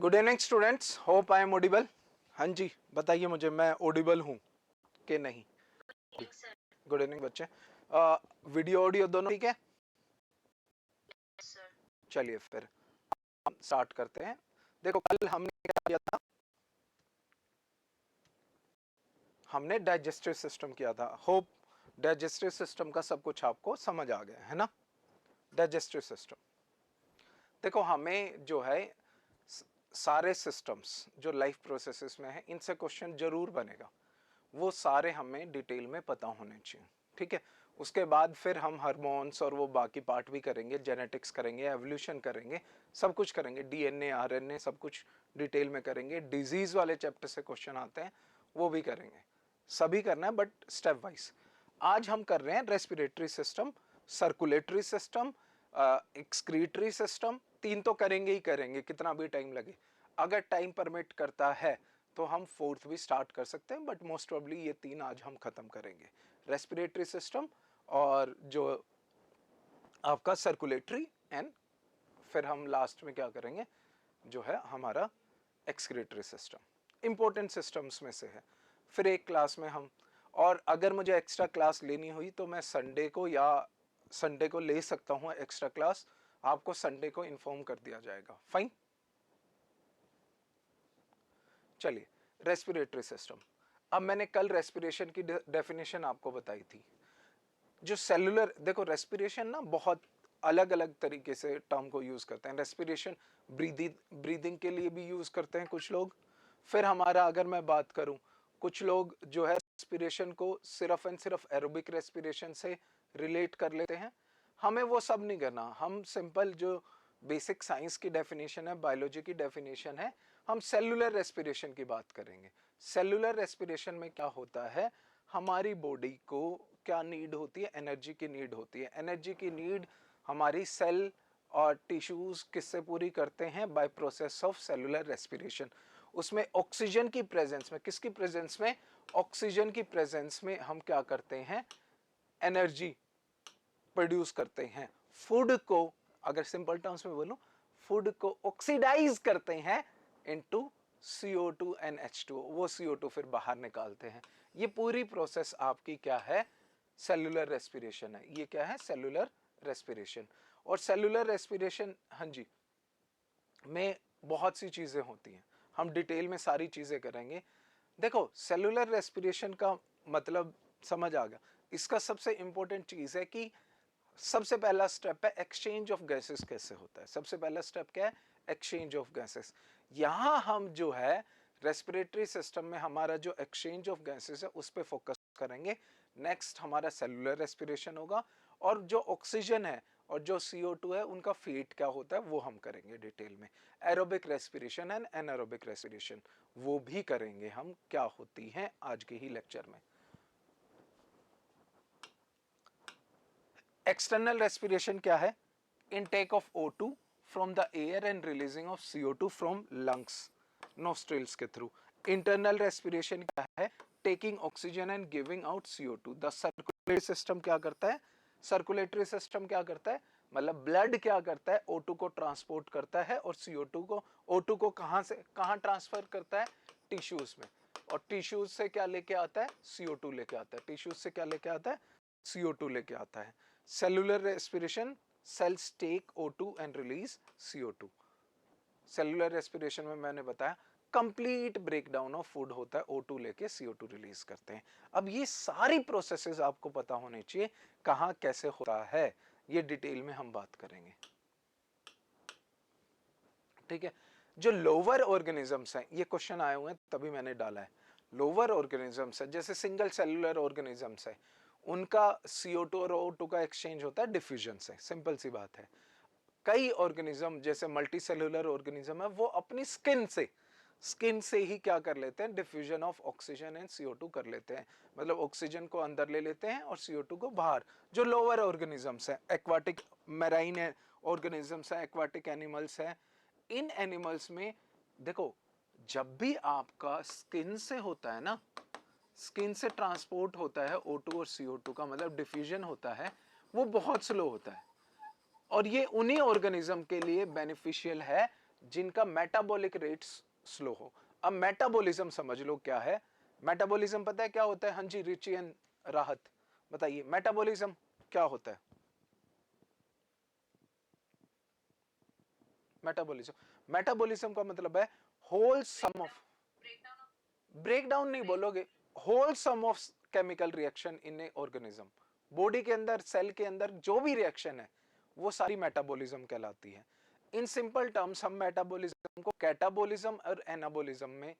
Good evening students, hope I am audible. हाँ जी, बताइए मुझे, मैं ऑडिबल हूँ कि नहीं? गुड इवनिंग बच्चे। वीडियो ऑडियो दोनों ठीक है? चलिए फिर हम स्टार्ट करते हैं। देखो, कल हमने क्या किया था? हमने डाइजेस्टिव सिस्टम किया था। होप डाइजेस्टिव सिस्टम का सब कुछ आपको समझ आ गया है ना? डाइजेस्टिव सिस्टम, देखो हमें जो है सारे सिस्टम्स जो लाइफ प्रोसेसेस में है, इनसे क्वेश्चन जरूर बनेगा। वो सारे हमें डिटेल में पता होने चाहिए, ठीक है? उसके बाद फिर हम हार्मोन्स और वो बाकी पार्ट भी करेंगे, जेनेटिक्स करेंगे, एवोल्यूशन करेंगे, सब कुछ करेंगे, डीएनए आरएनए सब कुछ डिटेल में करेंगे। डिजीज वाले चैप्टर से क्वेश्चन आते हैं, वो भी करेंगे, सभी करना है बट स्टेप वाइज। आज हम कर रहे हैं respiratory system, circulatory system, excretory system. तीन तो करेंगे ही करेंगे, कितना भी टाइम लगे। अगर टाइम परमिट करता है तो हम फोर्थ भी स्टार्ट कर सकते हैं, बट मोस्ट प्रोबेबली ये तीन आज हम खत्म करेंगे, रेस्पिरेटरी सिस्टम और जो आपका सर्कुलेटरी, एंड फिर हम लास्ट में क्या करेंगे, जो है हमारा एक्सक्रीटरी सिस्टम। इंपॉर्टेंट सिस्टम्स में से है। फिर एक क्लास में हम, और अगर मुझे एक्स्ट्रा क्लास लेनी हुई तो मैं संडे को ले सकता हूँ एक्स्ट्रा क्लास। आपको संडे को इन्फॉर्म कर दिया जाएगा। फाइन, चलिए रेस्पिरेटरी सिस्टम। अब मैंने कल रेस्पिरेशन की डेफिनेशन आपको बताई थी। जो सेलुलर, देखो रेस्पिरेशन ना बहुत अलग अलग तरीके से टर्म को यूज करते हैं। रेस्पिरेशन ब्रीदिंग के लिए भी यूज करते हैं कुछ लोग। फिर हमारा, अगर मैं बात करूं, कुछ लोग जो है रेस्पिरेशन को सिर्फ एंड सिर्फ एरोबिक रेस्पिरेशन से रिलेट कर लेते हैं। हमें वो सब नहीं करना। हम सिंपल जो बेसिक साइंस की डेफिनेशन है, बायोलॉजी की डेफिनेशन है, हम सेलुलर रेस्पिरेशन की बात करेंगे। सेलुलर रेस्पिरेशन में क्या होता है, हमारी बॉडी को क्या नीड होती है, एनर्जी की नीड होती है। एनर्जी की नीड हमारी सेल और टिश्यूज किससे पूरी करते हैं, by process of cellular respiration. उसमें ऑक्सीजन की प्रेजेंस में, किसकी प्रेजेंस में, ऑक्सीजन की प्रेजेंस में हम क्या करते हैं, एनर्जी प्रोड्यूस करते हैं। फूड को, अगर सिंपल टर्म्स में बोलूं, फूड को ऑक्सीडाइज करते हैं इनटू CO2 and H2O। वो CO2 फिर बाहर निकालते हैं। ये पूरी प्रोसेस आपकी क्या है, सेलुलर रेस्पिरेशन है। ये क्या है, सेलुलर रेस्पिरेशन। और सेलुलर रेस्पिरेशन, हाँ जी, में बहुत सी चीजें होती हैं। हम डिटेल में सारी चीजें करेंगे। देखो सेलुलर रेस्पिरेशन का मतलब समझ आ गया। इसका सबसे इंपॉर्टेंट चीज है कि सबसे पहला स्टेप है एक्सचेंज ऑफ गैसेस कैसे होता है। सबसे पहला स्टेप क्या है, एक्सचेंज ऑफ गैसेस। यहां हम जो है रेस्पिरेटरी सिस्टम में हमारा जो एक्सचेंज ऑफ गैसेस है उस पर फोकस करेंगे। नेक्स्ट हमारा सेलुलर रेस्पिरेशन होगा, और जो ऑक्सीजन है और जो CO2 है उनका फेट क्या होता है वो हम करेंगे डिटेल में। Aerobic respiration and anaerobic respiration वो भी करेंगे हम, क्या होती हैं आज के ही लेक्चर में। एक्सटर्नल रेस्पिरेशन क्या है, intake of O2 from the air and releasing of CO2 from lungs, nostrils के थ्रू। इंटरनल रेस्पिरेशन क्या है, taking oxygen and giving out CO2। The circulatory system क्या करता है, सर्कुलेटरी सिस्टम क्या करता है, मतलब ब्लड क्या करता है, O2 को ट्रांसपोर्ट करता है, और O2 को कहां से कहां ट्रांसफर करता है, टिश्यूज में। और टिश्यूज से क्या लेके आता है, CO2 लेके आता है। टिश्यूज से क्या लेके आता है, CO2 लेके आता है। Cellular respiration, cells take O2 and release CO2। Cellular respiration में मैंने बताया कंप्लीट ब्रेकडाउन ऑफ फूड होता है, O2 लेके CO2 रिलीज करते हैं। अब ये सारी प्रोसेसेस आपको पता होने चाहिए, कहां कैसे होता है, ये डिटेल में हम बात करेंगे, ठीक है? जो लोअर ऑर्गेनिजम्स हैं, ये क्वेश्चन आए हुए हैं तभी मैंने डाला है। लोअर ऑर्गेनिजम्स है, जैसे सिंगल सेलुलर ऑर्गेनिजम्स है, उनका CO2 और O2 का एक्सचेंज होता है डिफ्यूजन से, सिंपल सी बात है। कई ऑर्गेनिज्म जैसे मल्टी सेलुलर ऑर्गेनिज्म है, वो अपनी स्किन से ही क्या कर लेते हैं, diffusion of oxygen and CO2 कर लेते हैं। मतलब ऑक्सीजन को अंदर ले लेते हैं और CO2 को बाहर। जो लोअर ऑर्गेनिजम्स हैं, एक्वाटिक मैराइन ऑर्गेनिजम्स हैं, एक्वाटिक एनिमल्स हैं, इन एनिमल्स में देखो, जब भी आपका स्किन से होता है ना, स्किन से ट्रांसपोर्ट होता है O2 और CO2 का, मतलब डिफ्यूजन होता है, वो बहुत स्लो होता है। और ये उन्हीं ऑर्गेनिज्म के लिए बेनिफिशियल है जिनका मेटाबॉलिक रेट स्लो हो। अब मेटाबॉलिज्म समझ लो क्या है। मेटाबॉलिज्म पता है क्या होता है? हाँ जी, रिची एंड राहत बताइए, मेटाबॉलिज्म क्या होता है? मेटाबॉलिज्म का मतलब है होल सम ऑफ, ब्रेकडाउन नहीं बोलोगे, whole sum of chemical reaction in a organism. Body के अंदर, सेल के अंदर जो भी रिएक्शन है वो सारी मेटाबॉलिज्म कहलाती है। इन सिंपल टर्म्स हम मेटाबॉलिज्म को कैटाबॉलिज्म और एनाबॉलिज्म में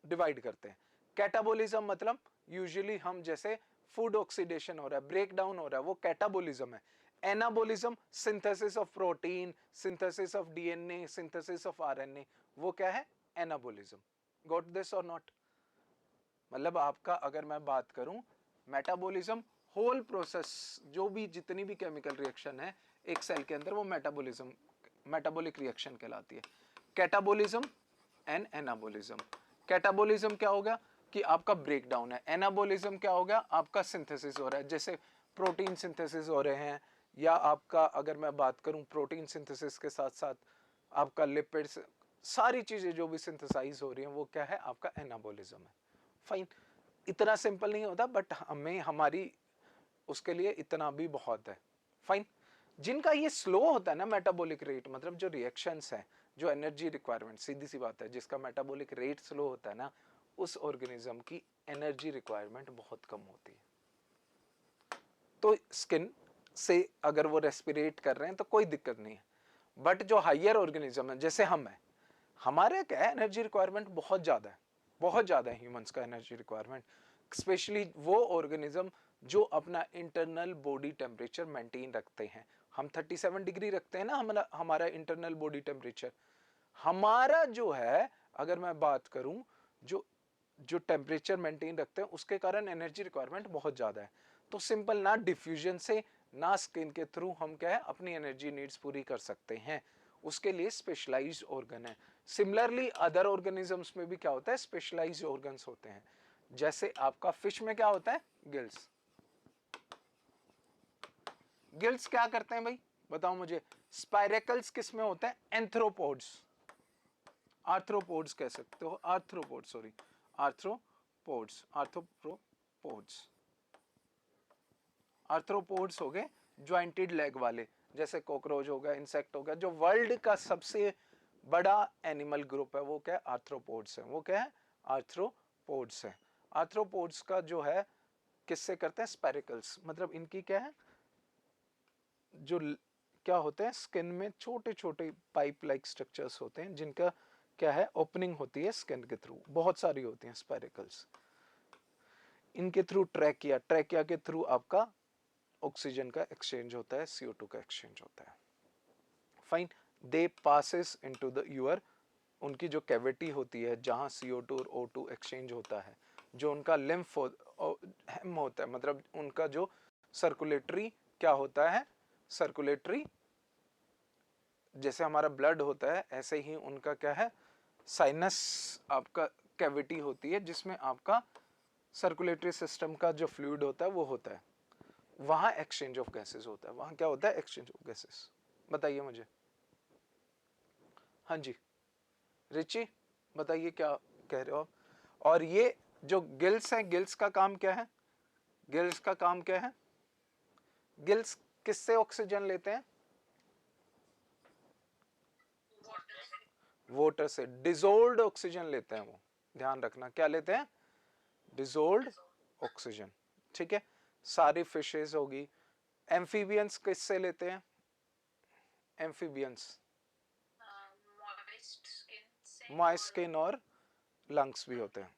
डिवाइड करते हैं। कैटाबॉलिज्म मतलब यूजुअली हम जैसे फूड ऑक्सीडेशन हो रहा है, ब्रेक डाउन हो रहा है, वो कैटाबॉलिज्म है। Anabolism synthesis of protein, synthesis of DNA, synthesis of RNA, वो क्या है? एनाबॉलिज्म। गॉट दिस और नॉट? मतलब आपका अगर मैं बात करूं, मेटाबॉलिज्म होल प्रोसेस, जो भी जितनी भी केमिकल रिएक्शन है एक सेल के अंदर, वो मेटाबॉलिज्म, मेटाबॉलिक रिएक्शन कहलाती है। Catabolism and anabolism. कैटाबॉलिज्म क्या होगा कि आपका ब्रेकडाउन है। एनाबॉलिज्म क्या होगा? आपका सिंथेसिस हो रहा है, जैसे प्रोटीन सिंथेसिस हो रहे हैं, या आपका अगर मैं बात करूं प्रोटीन सिंथेसिस के साथ साथ आपका लिपिड्स, सारी चीजें जो भी सिंथेसाइज हो रही हैं वो क्या है? आपका एनाबॉलिज्म है। फाइन, इतना सिंपल नहीं होता, बट हमें हमारी उसके लिए इतना भी बहुत है। फाइन, जिनका ये स्लो होता है ना मेटाबॉलिक रेट, मतलब जो रिएक्शंस है, जो एनर्जी रिक्वायरमेंट, सीधी सी बात है, जिसका मेटाबॉलिक रेट स्लो होता है ना, उस ऑर्गेनिज्म की एनर्जी रिक्वायरमेंट बहुत कम होती है। तो स्किन से अगर वो रेस्पिरेट कर रहे हैं तो कोई दिक्कत नहीं है, बट जो हायर ऑर्गेनिज्म है जैसे हम है, हमारे क्या है? एनर्जी रिक्वायरमेंट बहुत ज़्यादा है, बहुत ज़्यादा है ह्यूमंस का एनर्जी रिक्वायरमेंट। स्पेशली वो ऑर्गेनिज्म जो अपना इंटरनल बॉडी टेम्परेचर मेंटेन रखते हैं। हम 37 डिग्री रखते हैं ना हमारा हमारा इंटरनल बॉडी टेम्परेचर। हमारा जो है, अगर मैं बात करूं, जो जो टेम्परेचर मेंटेन रखते हैं उसके कारण एनर्जी रिक्वायरमेंट बहुत ज़्यादा है। तो सिंपल ना डिफ्यूजन से ना स्किन के थ्रू हम क्या है अपनी एनर्जी नीड्स पूरी कर सकते हैं, उसके लिए स्पेशलाइज्ड ऑर्गन है। सिमिलरली अदर ऑर्गेनिजम्स में भी क्या होता है? स्पेशलाइज्ड ऑर्गन्स होते हैं। जैसे आपका फिश में क्या होता है? गिल्स। गिल्स क्या करते हैं भाई? बताओ मुझे। स्पाइरेकल्स किस में होते हैं? एंथ्रोपोड्स, आर्थ्रोपोड्स कह सकते हो, arthropods, sorry, arthropods, arthropods, arthropods हो गए ज्वाइंटेड लेग वाले, जैसे कॉकरोच हो गया, इंसेक्ट हो गया। जो वर्ल्ड का सबसे बड़ा एनिमल ग्रुप है वो क्या है? आर्थ्रोपोड्स है। वो क्या है? आर्थ्रोपोड्स है। आर्थ्रोपोड्स का जो है किससे करते हैं? स्पेरिकल्स, मतलब इनकी क्या है? जो क्या होते हैं? स्किन में छोटे छोटे पाइप लाइक स्ट्रक्चर्स होते हैं, जिनका क्या है? ओपनिंग होती है स्किन के थ्रू, बहुत सारी होती हैं स्पेरिकल्स। इनके थ्रू ट्रैकिया, ट्रैकिया के थ्रू आपका ऑक्सीजन का एक्सचेंज होता है, CO2 का एक्सचेंज होता है। Fine, they passes into the your, उनकी जो कैविटी होती है जहां CO2 और O2 एक्सचेंज होता है, जो उनका लिम्फ हेम होता है, मतलब उनका जो सर्कुलेटरी क्या होता है? सर्कुलेटरी, जैसे हमारा ब्लड होता है ऐसे ही उनका क्या है? साइनस आपका कैविटी होती है, जिसमें आपका सर्कुलेटरी सिस्टम का जो फ्लूइड होता है वो होता है। वहां एक्सचेंज ऑफ गैसेस होता है। वहां क्या होता है? Exchange of gases. बताइए मुझे। हाँ जी, रिची बताइए क्या कह रहे हो आप? और ये जो गिल्स हैं, गिल्स का काम क्या है? गिल्स का काम क्या है? गिल्स किससे ऑक्सीजन लेते हैं? वाटर से। डिजोल्व्ड ऑक्सीजन लेते हैं वो, ध्यान रखना। क्या लेते हैं? Dissolved oxygen. ठीक है, सारी फिशेज होगी। एम्फीबियंस किससे लेते हैं? एम्फीबियंस मॉइस्ट स्किन और लंग्स भी होते हैं,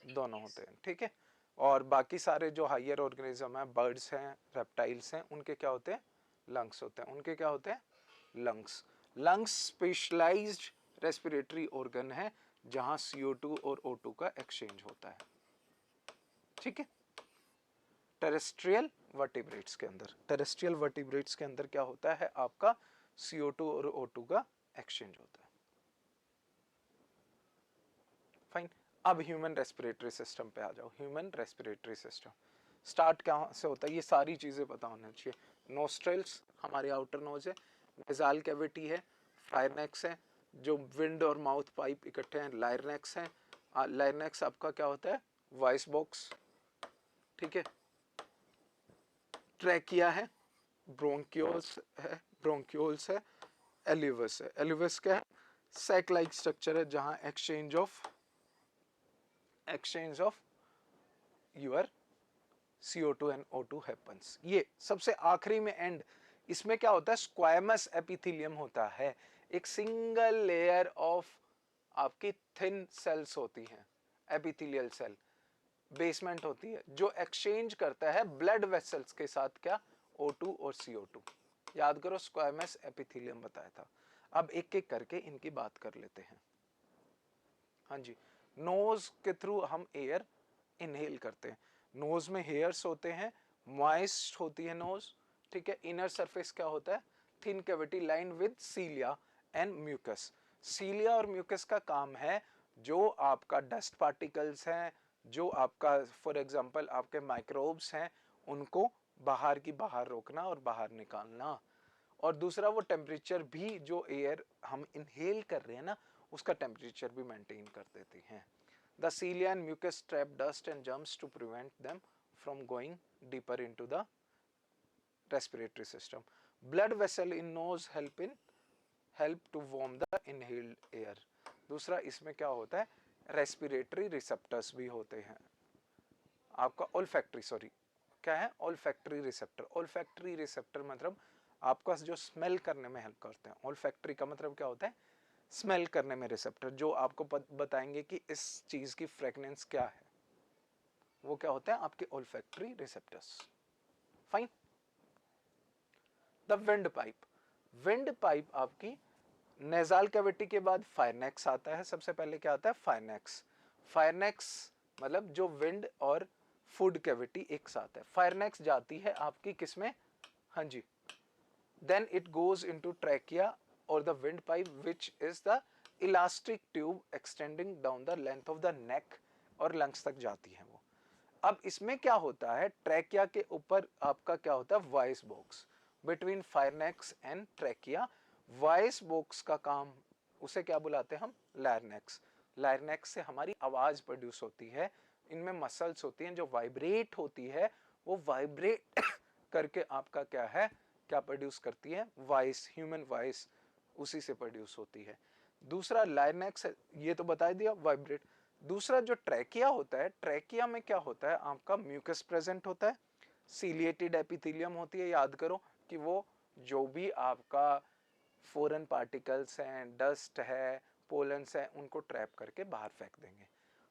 दोनों होते हैं। ठीक है, और बाकी सारे जो हायर ऑर्गेनिज्म हैं, बर्ड्स हैं, रेप्टाइल्स हैं, उनके क्या होते हैं? लंग्स होते हैं। उनके क्या होते हैं? Lungs. Lungs specialised respiratory organ है जहां CO2 और O2 का एक्सचेंज होता है। ठीक है, टेरेस्ट्रियल वर्टिब्रेट्स के अंदर, टेरेस्ट्रियल वर्टिब्रेट्स के अंदर क्या होता है? आपका CO2 और O2 का एक्सचेंज होता है। फाइन, अब ह्यूमन रेस्पिरेटरी सिस्टम पे आ जाओ। ह्यूमन रेस्पिरेटरी सिस्टम स्टार्ट कहाँ से होता है? ये सारी चीज़ें पता होना चाहिए। नोस्ट्रल्स हमारे आउटर नोज है, नेजाल कैविटी है, फायरनेक्स है, जो विंड और माउथ पाइप इकट्ठे हैं लायरनेक्स है। लायरनेक्स आपका क्या होता है, वॉइस बॉक्स, ठीक है। ट्रैकिया है, ब्रोंक्यूल्स है, एलिवस है। एलिवस क्या है, सैक लाइक स्ट्रक्चर है जहां exchange of your CO2 and O2 happens. ये सबसे आखिरी में एंड, इसमें क्या होता है, स्क्वायमस एपिथेलियम होता है, एक सिंगल लेयर ऑफ आपकी थिन सेल्स होती हैं, एपिथेलियल सेल बेसमेंट होती है, जो एक्सचेंज करता है ब्लड वेसल्स के साथ क्या, O2 और CO2। याद करो स्क्वायमस एपिथेलियम बताया था। अब एक एक करके इनकी बात कर लेते हैं। हाँ जी, नोज के थ्रू हम एयर इनहेल करते हैं। नोज में हेयर्स होते हैं, मॉइस्ट होती है नोज, ठीक है। इनर सरफेस क्या होता है, thin cavity line with cilia and mucus. Cilia और म्यूकस का काम है जो आपका डस्ट पार्टिकल्स हैं, जो आपका फॉर एग्जांपल आपके माइक्रोब्स हैं, उनको बाहर की बाहर रोकना और बाहर निकालना। और दूसरा वो टेम्परेचर भी जो एयर हम इनहेल कर रहे हैं ना, उसका टेम्परेचर भी मेंटेन कर देती हैं। The cilia and mucus trap dust and germs to prevent them from going deeper into the respiratory system. Blood vessel in nose help to warm the inhaled air. दूसरा इसमें क्या होता है, रेस्पिरेटरी रिसेप्टर्स भी होते हैं आपका, ओल्फैक्टरी सॉरी क्या है, ओल्फैक्टरी रिसेप्टर। ओल्फैक्टरी रिसेप्टर मतलब आपका जो स्मेल करने में हेल्प करते हैं। ओल्फैक्टरी का मतलब क्या होता है, स्मेल करने में रिसेप्टर, जो आपको बताएंगे कि इस चीज की फ्रेगनेंस क्या है, वो क्या होते हैं आपके olfactory receptors. Fine. The wind pipe, wind pipe आपकी नेजाल कैविटी के बाद फायरनेक्स आता है। सबसे पहले क्या आता है, फायरनेक्स। फायरनेक्स मतलब जो विंड और फूड कैविटी एक साथ है। फायरनेक्स जाती है आपकी किसमें, हाँ जी, then it goes into trachea or the windpipe, which is the elastic tube extending down the length of the neck और lungs तक जाती है वो। अब इसमें क्या होता है, ट्रैकिया के ऊपर आपका क्या होता है, voice box, between pharynx and trachea. Voice box का काम, उसे क्या बुलाते हैं हम, लायरनेक्स। लायरनेक्स से हमारी आवाज प्रोड्यूस होती है। इनमें मसल्स होती हैं जो वाइब्रेट होती है, वो वाइब्रेट करके आपका क्या है, क्या प्रोड्यूस करती है, वॉइस, ह्यूमन वॉइस उसी से प्रोड्यूस होती है। दूसरा लायरनेक्स, ये तो बता दिया वाइब्रेट। दूसरा जो ट्रैकिया होता है, ट्रैकिया में क्या होता है आपका, म्यूकस प्रेजेंट होता है, सीलिएटेड एपिथेलियम होती है। याद करो कि वो जो भी आपका फॉरेन पार्टिकल्स हैं, डस्ट है, पोलन्स है, उनको ट्रैप करके बाहर फेंक देंगे।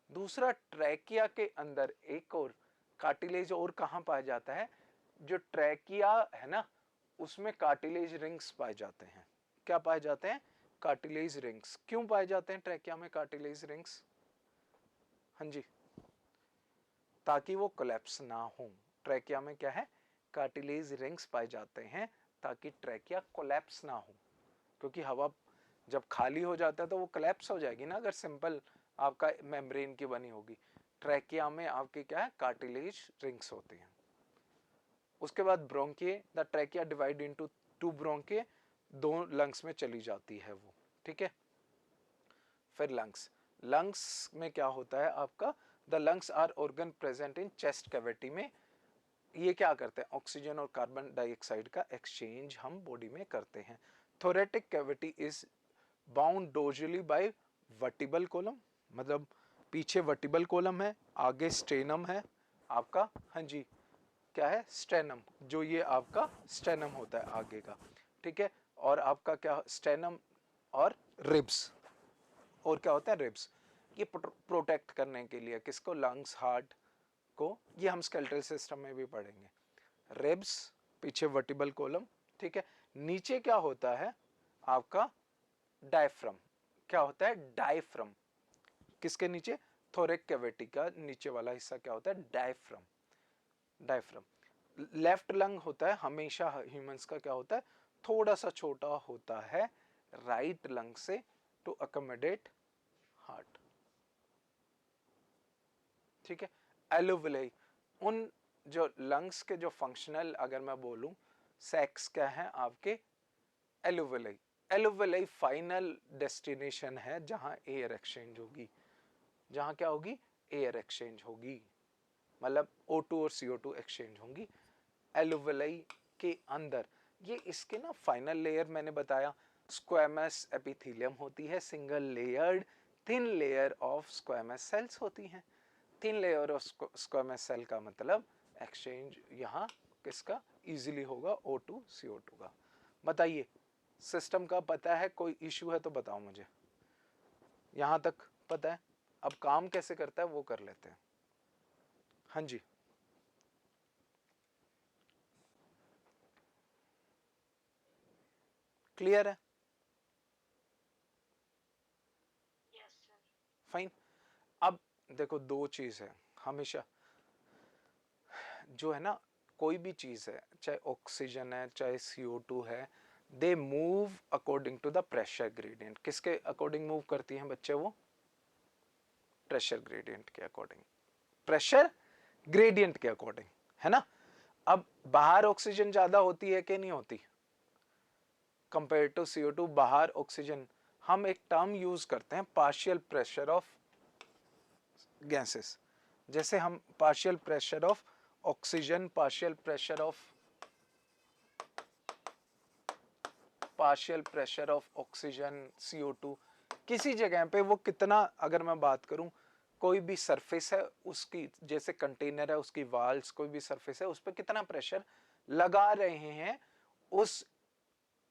दूसरा ट्रैकिया के अंदर एक और कार्टिलेज और कहाँ पाया जाता है, जो ट्रैकिया है ना, उसमें कार्टिलेज रिंग्स पाए जाते हैं। क्या पाए जाते हैं, कार्टिलेज रिंग्स। क्यों पाए जाते हैं ट्रैकिया में कार्टिलेज रिंग्स, हाँ जी, ताकि वो कोलैप्स ना हो। ट्रैकिया में क्या है, कार्टिलेज रिंग्स पाए जाते हैं ताकि ट्रैकिया कोलैप्स ना हो, क्योंकि हवा जब खाली हो जाता है तो वो कोलैप्स हो जाएगी ना, अगर सिंपल आपका मेम्ब्रेन की बनी होगी। ट्रैकिया में आपके क्या है, कार्टिलेज रिंग्स होती हैं। उसके बाद bronchi, the trachea divide into two bronchi, दो लंग्स में चली जाती है वो, ठीक है। फिर लंग्स, लंग्स में क्या होता है आपका, the lungs are organ present in chest cavity में। ये क्या करते हैं, ऑक्सीजन और कार्बन डाइऑक्साइड का एक्सचेंज हम बॉडी में करते हैं। Thoracic cavity is bound dorsally by vertebral column, मतलब पीछे वर्टिबल कॉलम है, आगे स्टेनम है आपका, हाँ जी, क्या है, स्टेनम, जो ये आपका स्टेनम होता है आगे का, ठीक है। और आपका क्या, स्टेनम और रिब्स, और क्या होता है, रिब्स। ये प्रोटेक्ट करने के लिए किसको, लंग्स, हार्ट को, ये हम स्केलेटल सिस्टम में भी पढ़ेंगे। रिब्स, पीछे वर्टिबल कॉलम, ठीक है। नीचे क्या होता है आपका, डायफ्रम। क्या होता है, डायफ्रम, किसके नीचे, थोरेक कैविटी का नीचे वाला हिस्सा क्या होता है, डायफ्रम। डायफ्रम। लेफ्ट लंग होता है हमेशा ह्यूमंस का क्या होता है, थोड़ा सा छोटा होता है राइट लंग से, टू अकोमोडेट हार्ट, ठीक है। एलोविलाई, उन जो लंग्स के जो फंक्शनल, अगर मैं बोलूं, सेक्स क्या है आपके, एलुविलाई, एलुविलाई फाइनल डेस्टिनेशन है जहां एयर एक्सचेंज होगी, जहां क्या होगी, एयर एक्सचेंज होगी, मतलब O2 और CO2 एक्सचेंज होंगी एलुविलाई के अंदर। ये इसके ना फाइनल लेयर मैंने बताया स्क्वेमस एपिथेलियम होती है, single layered thin layer of squamous cells होती हैं। Thin layer of squamous cell का मतलब एक्सचेंज यहाँ किसका इजीली होगा, O2 CO2 का। बताइए सिस्टम का पता है, कोई इश्यू है तो बताओ मुझे, यहां तक पता है। अब काम कैसे करता है वो कर लेते हैं। हाँ जी, क्लियर है, फाइन। अब देखो दो चीज है हमेशा, जो है ना कोई भी चीज है, चाहे ऑक्सीजन है चाहे CO2 है, they move according to the pressure gradient. किसके अकॉर्डिंग मूव करती हैं बच्चे वो, प्रेशर ग्रेडियंट के अकॉर्डिंग, प्रेशर ग्रेडियंट के अकॉर्डिंग, है ना। अब बाहर ऑक्सीजन ज्यादा होती है कि नहीं होती कंपेयर टू CO2, बाहर ऑक्सीजन, हम एक टर्म यूज करते हैं पार्शियल प्रेशर ऑफ गैसेस, जैसे हम partial pressure of oxygen, partial pressure of oxygen CO2, किसी जगह पे वो कितना, अगर मैं बात करूं कोई भी सरफेस है उसकी, जैसे कंटेनर है उसकी वाल्स, कोई भी सरफेस है उस पर कितना प्रेशर लगा रहे हैं उस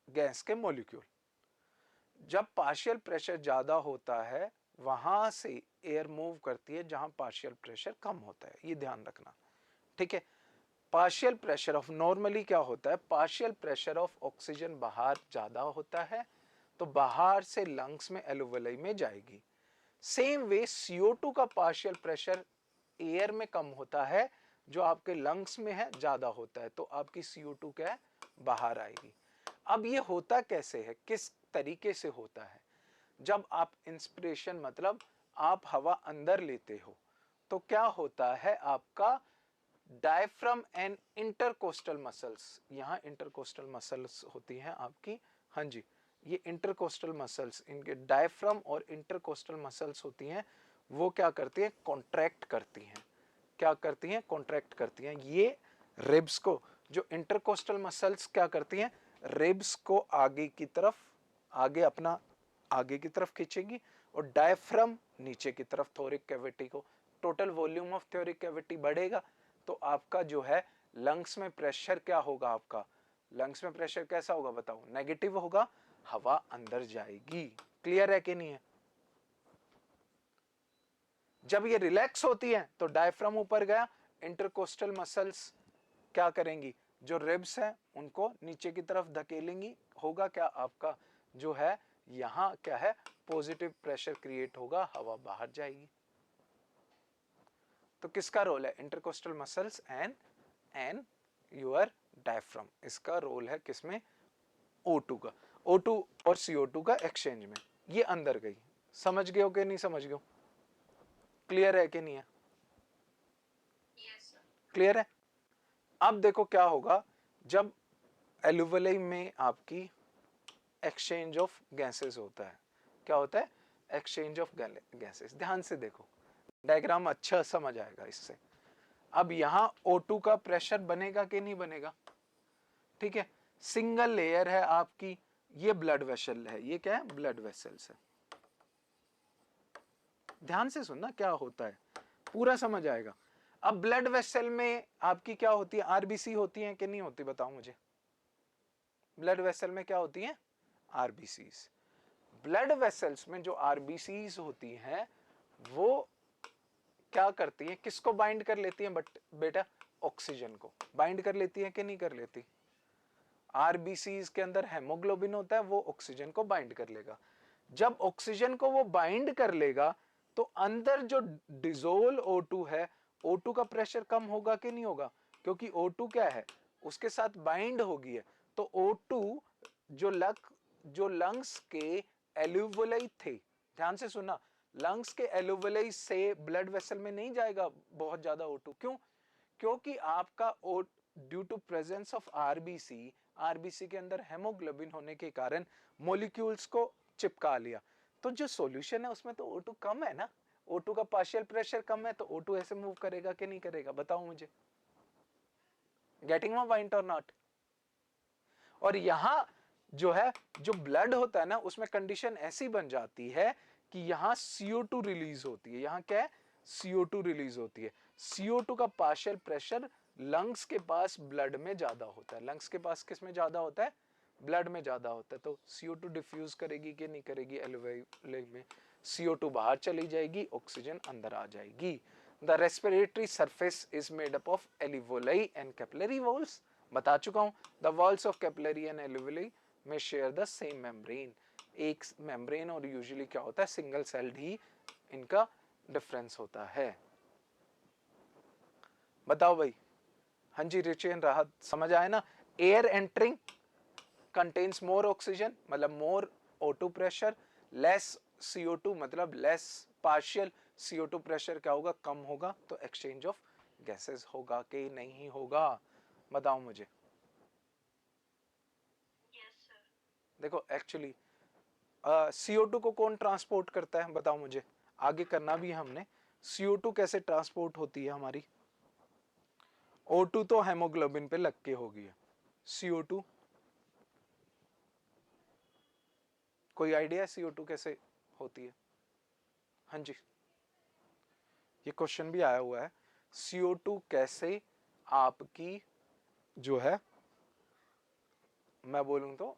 गैस के मॉलिक्यूल। जब पार्शियल प्रेशर ज्यादा होता है वहां से एयर मूव करती है जहां पार्शियल प्रेशर कम होता है, ये ध्यान रखना, ठीक है। पार्शियल प्रेशर ऑफ, नॉर्मली क्या होता है, पार्शियल प्रेशर ऑफ ऑक्सीजन बाहर ज्यादा होता है तो बाहर से लंग्स में एलुविलाई में जाएगी। सेम वे CO2 का पार्शियल प्रेशर एयर में कम होता है, जो आपके लंग्स में है ज्यादा होता है, तो आपकी CO2 क्या है, बाहर आएगी। अब ये होता कैसे है, किस तरीके से होता है, जब आप इंस्पिरेशन मतलब आप हवा अंदर लेते हो तो क्या होता है, आपका डायफ्राम एंड इंटरकोस्टल मसल्स, यहां इंटरकोस्टल मसल्स होती हैं आपकी, हाँ जी, ये इंटरकोस्टल मसल्स, इनके डायफ्राम और इंटरकोस्टल मसल्स होती हैं, वो क्या करती हैं, कॉन्ट्रैक्ट करती हैं। क्या करती हैं, कॉन्ट्रैक्ट करती हैं। ये रिब्स को, जो इंटरकोस्टल मसल्स क्या करती हैं, रिब्स को आगे की तरफ, आगे अपना आगे की तरफ खींचेगी, और डायफ्राम नीचे की तरफ, थोरिक कैविटी को, टोटल वॉल्यूम ऑफ थोरिक कैविटी बढ़ेगा तो आपका जो है लंग्स में प्रेशर क्या होगा, आपका लंग्स में प्रेशर कैसा होगा बताओ, नेगेटिव होगा, हवा अंदर जाएगी। क्लियर है कि नहीं है। जब ये रिलैक्स होती है तो डायफ्राम ऊपर गया, इंटरकोस्टल मसल्स क्या करेंगी, जो रिब्स हैं उनको नीचे की तरफ धकेलेंगी, होगा क्या, आपका जो है यहां क्या है, पॉजिटिव प्रेशर क्रिएट होगा, हवा बाहर जाएगी। तो किसका रोल है, intercostal muscles and your diaphragm, इसका रोल है किसमें, O2 का, O2 और CO2 का एक्सचेंज में। ये अंदर गई, समझ गए हो कि नहीं समझ गए हो, क्लियर है कि नहीं है, क्लियर है। अब देखो क्या होगा, जब एलुविलाई में आपकी एक्सचेंज ऑफ गैसेस होता है, क्या होता है, एक्सचेंज ऑफ गैसेस, ध्यान से देखो डायग्राम अच्छा समझ आएगा इससे। अब यहां O2 का प्रेशर बनेगा कि नहीं बनेगा, ठीक है, सिंगल लेयर है आपकी, ये ब्लड वेसल है, ये क्या है, ब्लड वेसल्स है। ध्यान से सुनना क्या होता है, पूरा समझ आएगा। अब ब्लड वेसल में आपकी क्या होती है, आरबीसी होती है कि नहीं होती, बताओ मुझे, ब्लड वेसल में क्या होती है, आरबीसीज। ब्लड वेसल्स में जो आरबीसीज होती हैं वो क्या करती हैं, किसको बाइंड कर लेती हैं, बट बेटा ऑक्सीजन को बाइंड कर लेती है कि नहीं कर लेती। आरबीसीज के अंदर हेमोग्लोबिन होता है, वो ऑक्सीजन को बाइंड कर लेगा। जब ऑक्सीजन को वो बाइंड कर लेगा तो अंदर जो डिजोल O2 है, O2 का प्रेशर कम होगा कि नहीं होगा, क्योंकि O2 क्या है, उसके साथ बाइंड होगी है, तो O2 जो लंग्स के एल्यूवुलाई थे, ध्यान से सुनना, लंग्स के एल्यूवुलाई से ब्लड वेसल में नहीं जाएगा बहुत ज्यादा O2, क्यों, क्योंकि आपका due to presence of RBC, RBC के अंदर हेमोग्लोबिन होने के कारण मॉलिक्यूल्स को चिपका लिया। तो जो सॉल्यूशन है उसमें तो O2 कम है ना, O2 का पार्शियल प्रेशर कम है, तो O2 ऐसे मूव करेगा कि नहीं करेगा, बताओ मुझे। गेटिंग माय पॉइंट और नॉट? और यहां जो है, जो ब्लड होता है ना, उसमें कंडीशन ऐसी बन जाती है कि यहां CO2 रिलीज होती है। यहां क्या है, CO2 रिलीज होती है। CO2 का पार्शियल प्रेशर लंग्स के पास ब्लड में ज्यादा होता है। लंग्स के पास किस में ज्यादा होता है, ब्लड में ज्यादा होता है। तो CO2 डिफ्यूज करेगी कि नहीं करेगी, एल्वेओली में CO2 बाहर चली जाएगी, ऑक्सीजन अंदर आ जाएगी। The respiratory surface is made up of alveoli and capillary walls, बता चुका हूं। The walls of capillary and alveoli में शेयर द सेम मेम्ब्रेन, एक मेम्ब्रेन, और यूजुअली क्या होता है, सिंगल सेल्ड ही इनका डिफरेंस होता है। बताओ भाई। हाँ जी रिचेन राहत, समझ आए ना। एयर एंटरिंग कंटेन्स मोर ऑक्सीजन, मतलब मोर O2 प्रेशर, लेस CO2 मतलब लेस पार्शियल CO2 प्रेशर क्या होगा, कम होगा। तो एक्सचेंज ऑफ गैसेस होगा कि नहीं होगा, बताओ मुझे। yes, sir. देखो एक्चुअली CO2 को कौन ट्रांसपोर्ट करता है, बताओ मुझे, आगे करना भी है हमने। CO2 कैसे ट्रांसपोर्ट होती है हमारी, O2 तो हेमोग्लोबिन पे लग के होगी, CO2 कोई आइडिया, CO2 कैसे होती है? हाँ जी, ये क्वेश्चन भी आया हुआ है, CO2 कैसे आपकी जो है, मैं बोलूं तो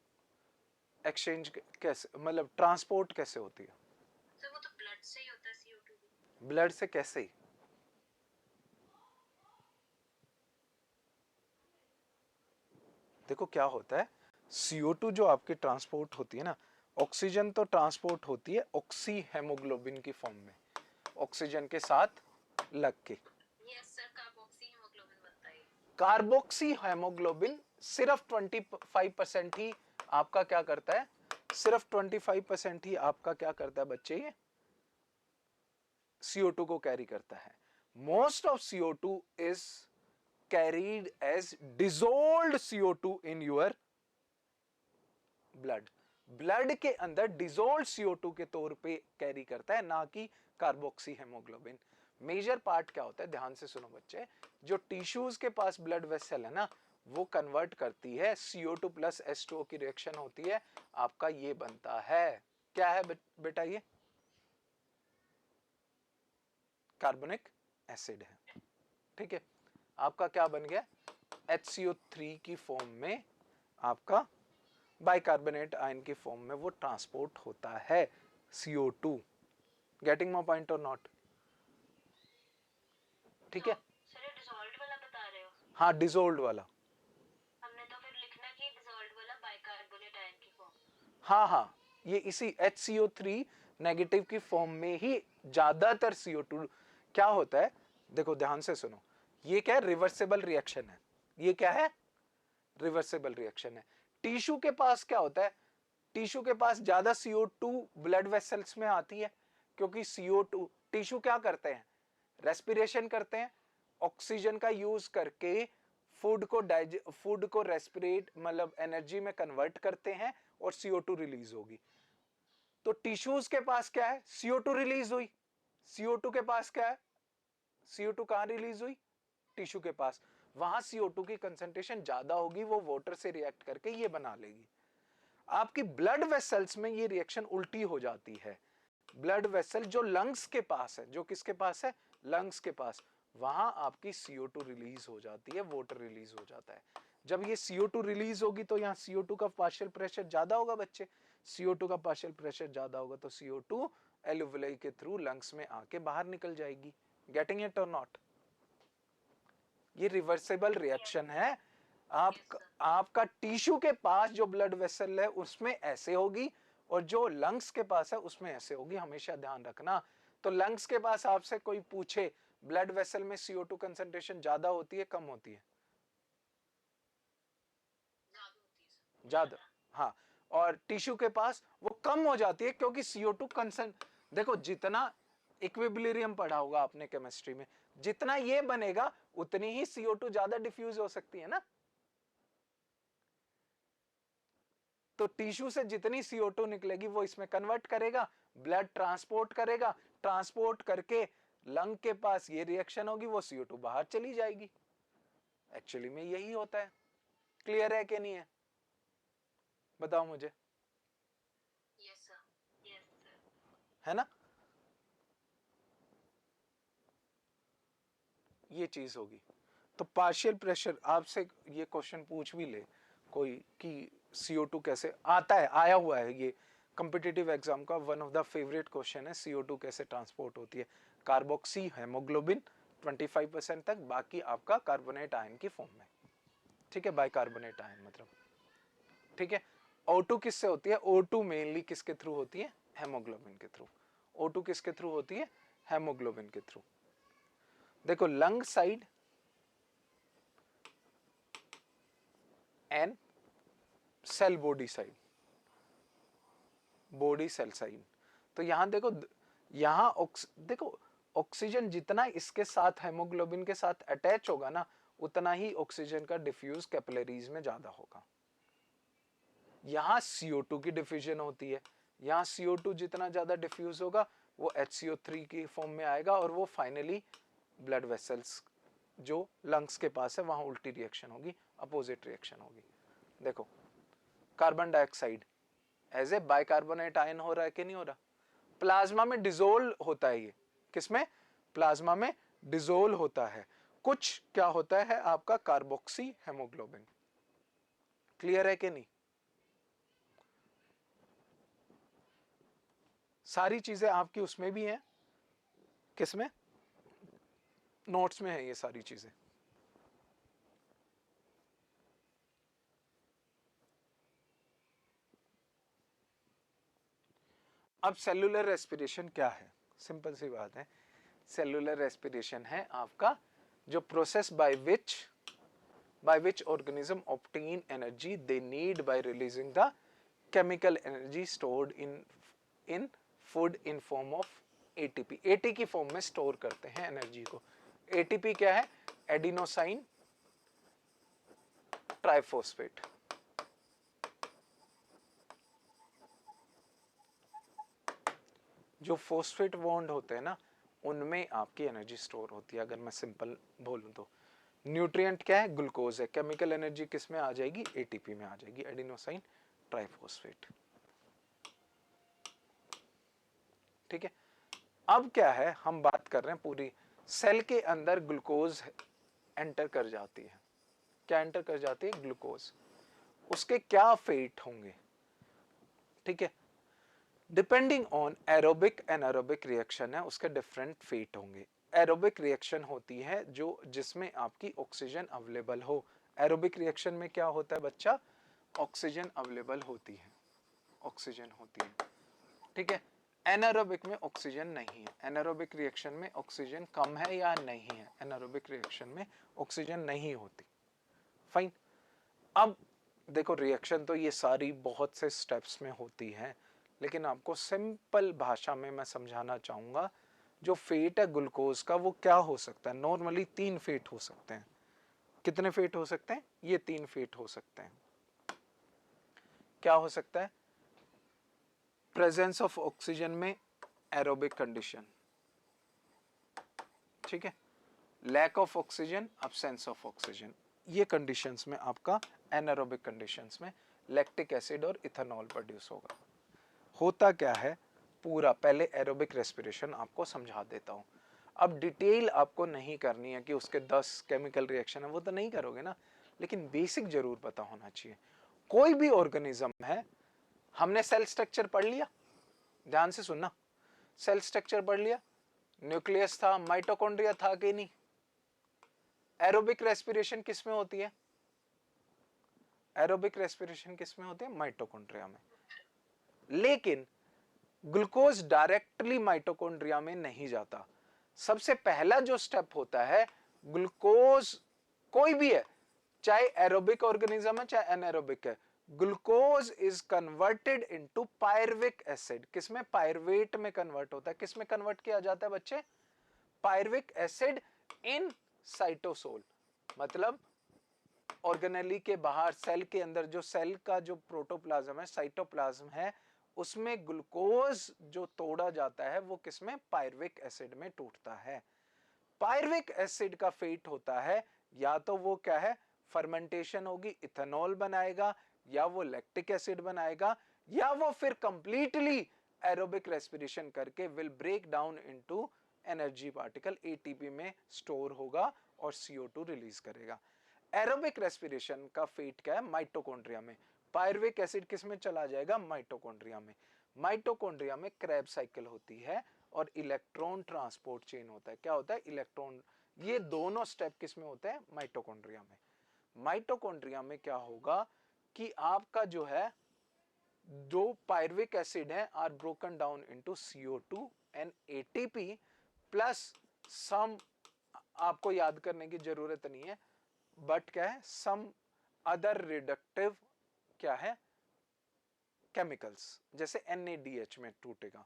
एक्सचेंज कैसे, मतलब ट्रांसपोर्ट कैसे होती है, सर वो तो ब्लड से ही होता है CO2 भी। ब्लड से कैसे ही? देखो क्या होता है, CO2 जो आपकी ट्रांसपोर्ट होती है ना, ऑक्सीजन तो ट्रांसपोर्ट होती है ऑक्सी हेमोग्लोबिन की फॉर्म में, ऑक्सीजन के साथ लग के। यस सर, कार्बोक्सी हीमोग्लोबिन बनता है। कार्बोक्सी हेमोग्लोबिन सिर्फ 25% ही आपका क्या करता है, सिर्फ 25% ही आपका क्या करता है बच्चे, ये CO2 को कैरी करता है। Most of CO2 is carried as dissolved CO2 in your blood, blood के अंदर डिजोल्व CO2 के तौर पे कैरी करता है, ना कि कार्बोक्सी हेमोग्लोबिन। मेजर पार्ट क्या होता है, ध्यान से सुनो बच्चे, जो टिश्यूज के पास ब्लड वेसल है ना, वो कन्वर्ट करती है, CO2 प्लस H2O की रिएक्शन होती है, आपका ये बनता है, क्या है बेटा, ये कार्बोनिक एसिड है, ठीक है। आपका क्या बन गया, HCO3 की फॉर्म में आपका बाइकार्बोनेट आयन की फॉर्म में वो ट्रांसपोर्ट होता है CO2। गेटिंग माय पॉइंट और नॉट? ठीक है। सर ये डिसॉल्व्ड वाला बता रहे हो? हाँ डिजोल्ड वाला। हमने तो फिर लिखना कि डिसॉल्व्ड वाला बाइकार्बोनेट आयन की फॉर्म। हाँ हाँ, ये इसी HCO3 नेगेटिव की फॉर्म में ही ज्यादातर CO2 क्या होता है, देखो ध्यान से सुनो, ये क्या है, रिवर्सिबल रिएक्शन है, ये क्या है, रिवर्सिबल रिएक्शन है। टिश्यू के पास क्या होता है, टिश्यू के पास ज्यादा CO2 ब्लड वेसल्स में आती है, क्योंकि CO2 टिश्यू क्या करते हैं, रेस्पिरेशन करते हैं, ऑक्सीजन का यूज करके फूड को रेस्पिरेट मतलब एनर्जी में कन्वर्ट करते हैं और CO2 रिलीज होगी। तो टिश्यूज के पास क्या है, CO2 रिलीज हुई, CO2 के पास क्या है, CO2 कहां रिलीज हुई, टिश्यू के पास, वहां CO2 की कंसंट्रेशन ज्यादा होगी, वो वाटर से रिएक्ट करके ये बना लेगी। आपकी ब्लड वेसल्स में ये रिएक्शन उल्टी हो जाती है, ब्लड वेसल जो लंग्स के पास है, जो किसके पास है, लंग्स के पास, वहां आपकी CO2 रिलीज हो जाती है, वाटर रिलीज हो जाता है। जब ये CO2 रिलीज होगी तो यहाँ CO2 का पार्शियल प्रेशर ज्यादा होगा बच्चे, CO2 का पार्शियल प्रेशर ज्यादा होगा तो CO2 एल्वियोलाई के थ्रू लंग्स में आके बाहर निकल जाएगी। गेटिंग इट और नॉट? ये रिवर्सिबल रिएक्शन है। आपका टिश्यू के पास जो ब्लड वेसल है उसमें ऐसे होगी, और जो लंग्स के पास है उसमें ऐसे होगी, हमेशा ध्यान रखना। तो लंग्स के पास आपसे कोई पूछे ब्लड वेसल में CO2 कंसंट्रेशन ज्यादा होती है कम होती है, ज्यादा, हाँ, और टिश्यू के पास वो कम हो जाती है, क्योंकि CO2 कंसंट, देखो जितना इक्विलिब्रियम पढ़ा होगा आपने केमिस्ट्री में, जितना ये बनेगा उतनी ही CO2 ज्यादा डिफ्यूज हो सकती है ना। तो टिश्यू से जितनी CO2 निकलेगी वो इसमें कन्वर्ट करेगा, ब्लड ट्रांसपोर्ट करेगा, ट्रांसपोर्ट करके लंग के पास ये रिएक्शन होगी, वो CO2 बाहर चली जाएगी। एक्चुअली में यही होता है। क्लियर है कि नहीं है, बताओ मुझे। Yes sir, yes sir. है ना, ये चीज होगी। तो पार्शियल प्रेशर, आपसे ये क्वेश्चन पूछ भी ले कोई कि CO2 कैसे आता है, आया हुआ है ये कॉम्पिटिटिव एग्जाम का one of the favourite question है, CO2 कैसे ट्रांसपोर्ट होती है। कार्बोक्सी हेमोग्लोबिन 25% तक, बाकी आपका कार्बोनेट आयन की फॉर्म में, ठीक है, बाइकार्बोनेट आयन मतलब, ठीक है। O2 किससे होती है, O2 मेनली किसके थ्रू होती है, हेमोग्लोबिन के थ्रू। O2 किसके थ्रू होती है, हेमोग्लोबिन के थ्रू। देखो lung side and cell body side, body cell side. तो यहां देखो, यहां देखो ऑक्सीजन जितना इसके साथ हेमोग्लोबिन के साथ अटैच होगा ना, उतना ही ऑक्सीजन का डिफ्यूज कैपिलरीज में ज्यादा होगा। यहां CO2 की डिफ्यूजन होती है, यहां CO2 जितना ज्यादा डिफ्यूज होगा वो HCO3 की फॉर्म में आएगा, और वो फाइनली ब्लड वेसल्स जो लंग्स के पास है वहां उल्टी रिएक्शन होगी, अपोजिट रिएक्शन होगी। देखो carbon dioxide as a bicarbonate ion हो रहा है कि नहीं हो रहा, प्लाज्मा में डिजोल्व होता है। ये किसमें, प्लाज्मा में डिजोल्व होता है। कुछ क्या होता है आपका कार्बोक्सी हेमोग्लोबिन। क्लियर है कि नहीं, सारी चीजें आपकी उसमें भी हैं, किसमें, नोट्स में है ये सारी चीजें। अब सेलुलर रेस्पिरेशन क्या है, सिंपल सी बात है। सेलुलर रेस्पिरेशन है आपका जो process by which organism obtain energy they need bye releasing the chemical energy stored in food in form of ATP। AT की फॉर्म में स्टोर करते हैं एनर्जी को। ATP क्या है, एडिनोसाइन ट्राइफॉस्फेट। जो फॉस्फेट बॉन्ड होते हैं ना, उनमें आपकी एनर्जी स्टोर होती है। अगर मैं सिंपल बोलूं तो न्यूट्रिएंट क्या है, ग्लूकोज है। केमिकल एनर्जी किस में आ जाएगी, ATP में आ जाएगी, एडिनोसाइन ट्राइफॉस्फेट। ठीक है, अब क्या है, हम बात कर रहे हैं पूरी सेल के अंदर ग्लूकोज एंटर कर जाती है। क्या एंटर कर जाती है, ग्लूकोज। उसके क्या फेट होंगे, ठीक है, depending on aerobic anaerobic reaction है, उसके डिफरेंट फेट होंगे। एरोबिक रिएक्शन होती है जो जिसमें आपकी ऑक्सीजन अवेलेबल हो। एरोबिक रिएक्शन में क्या होता है बच्चा, ऑक्सीजन अवेलेबल होती है, ऑक्सीजन होती है, ठीक है। एनारोबिक में ऑक्सीजन नहीं है, एनारोबिक रिएक्शन में ऑक्सीजन कम है या नहीं है, एनारोबिक रिएक्शन में ऑक्सीजन नहीं होती। फाइन। अब देखो रिएक्शन तो ये सारी बहुत से स्टेप्स में होती है, लेकिन आपको सिंपल भाषा में मैं समझाना चाहूंगा। जो फेट है ग्लूकोज का वो क्या हो सकता है, नॉर्मली 3 फेट हो सकते हैं। कितने फेट हो सकते हैं, ये 3 फेट हो सकते हैं। क्या हो सकता है, प्रेजेंस ऑफ ऑक्सीजन में एरोबिक कंडीशन, ठीक है, lack of oxygen, absence of oxygen, ये कंडीशंस में आपका एनारोबिक कंडीशंस में लैक्टिक एसिड और इथेनॉल प्रोड्यूस होगा। होता क्या है, पूरा पहले एरोबिक रेस्पिरेशन आपको समझा देता हूं। अब डिटेल आपको नहीं करनी है कि उसके 10 केमिकल रिएक्शन है, वो तो नहीं करोगे ना, लेकिन बेसिक जरूर पता होना चाहिए। कोई भी ऑर्गेनिज्म है, हमने सेल स्ट्रक्चर पढ़ लिया, ध्यान से सुनना, सेल स्ट्रक्चर पढ़ लिया, न्यूक्लियस था, माइटोकॉन्ड्रिया था कि नहीं। एरोबिक रेस्पिरेशन किस में होती है, एरोबिक रेस्पिरेशन किस में होती है, माइटोकॉन्ड्रिया में। लेकिन ग्लूकोज डायरेक्टली माइटोकॉन्ड्रिया में नहीं जाता। सबसे पहला जो स्टेप होता है, ग्लूकोज कोई भी है, चाहे एरोबिक ऑर्गेनिज्म है चाहे एनारोबिक है, glucose is converted into pyruvic acid. किसमें, पायरवेट में कन्वर्ट होता है। किसमें कन्वर्ट किया जाता है बच्चे, पायरविक एसिड इन साइटोसोल, मतलब ऑर्गेनेली के बाहर सेल के अंदर जो सेल का जो प्रोटोप्लाज्म है, साइटोप्लाज्म है, उसमें ग्लूकोज जो तोड़ा जाता है वो किसमें, पायरुविक एसिड में टूटता है। पायरुविक एसिड का फेट होता है या तो वो क्या है, फर्मेंटेशन होगी, इथेनॉल बनाएगा, या वो लैक्टिक एसिड बनाएगा, या वो फिर कंप्लीटली एरोबिक रेस्पिरेशन करके will break down into energy particle, ATP में स्टोर होगा और CO2 रिलीज करेगा। एरोबिक रेस्पिरेशन का फेट क्या है, माइटोकॉन्ड्रिया में। पायरुविक एसिड किस में चला जाएगा, माइटोकॉन्ड्रिया में। माइटोकॉन्ड्रिया में क्रेब साइकिल होती है और इलेक्ट्रॉन ट्रांसपोर्ट चेन होता है। क्या होता है, इलेक्ट्रॉन, ये दोनों स्टेप किस में होते हैं, माइटोकॉन्ड्रिया में। माइटोकॉन्ड्रिया में क्या होगा कि आपका जो है दो पायरुविक एसिड है are broken down into CO2 and ATP plus some, आपको याद करने की जरूरत नहीं है, बट क्या है, सम अदर रिडक्टिव क्या है, केमिकल्स, जैसे NADH में टूटेगा।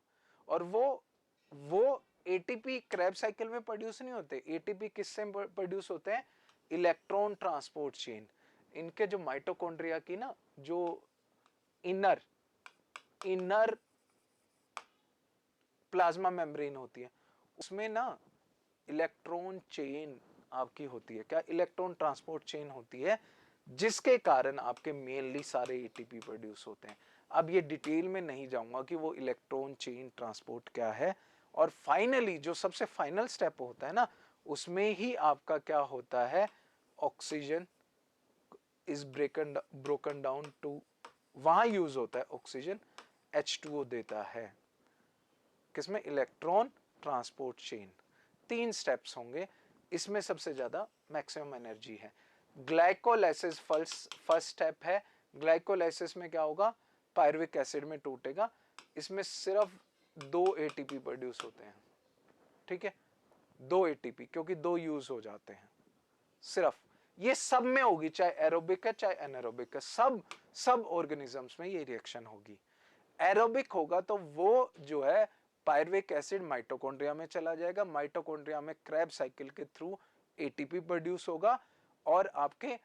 और वो ATP क्रेब साइकिल में प्रोड्यूस नहीं होते। ATP किससे प्रोड्यूस होते हैं, इलेक्ट्रॉन ट्रांसपोर्ट चेन। इनके जो माइटोकॉन्ड्रिया की ना जो इनर प्लाज्मा मेम्ब्रेन होती है, उसमें ना इलेक्ट्रॉन चेन आपकी होती है, क्या, इलेक्ट्रॉन ट्रांसपोर्ट चेन होती है, जिसके कारण आपके मेनली सारे ATP प्रोड्यूस होते हैं। अब ये डिटेल में नहीं जाऊंगा कि वो इलेक्ट्रॉन चेन ट्रांसपोर्ट क्या है। और फाइनली जो सबसे फाइनल स्टेप होता है ना, उसमें ही आपका क्या होता है, oxygen is broken down to, वहां यूज होता है ऑक्सीजन, H2O देता है, किसमें, इलेक्ट्रॉन ट्रांसपोर्ट चेन। 3 स्टेप्स होंगे, इसमें सबसे ज्यादा मैक्सिमम एनर्जी है। ग्लाइकोलाइसिस फर्स्ट स्टेप है। ग्लाइकोलाइसिस में क्या होगा, पायरुविक एसिड में टूटेगा, इसमें सिर्फ 2 ATP प्रोड्यूस होते हैं, ठीक है, 2 ATP, क्योंकि 2 यूज हो जाते हैं सिर्फ। ये सब में होगी, चाहे एरोबिक है चाहे एनारोबिक है, सब ऑर्गेनिजम्स में ये रिएक्शन होगी। एरोबिक होगा तो वो जो है पायरुविक एसिड माइटोकॉन्ड्रिया में चला जाएगा, माइटोकॉन्ड्रिया में क्रेब साइकिल के थ्रू ATP प्रोड्यूस होगा, और आपके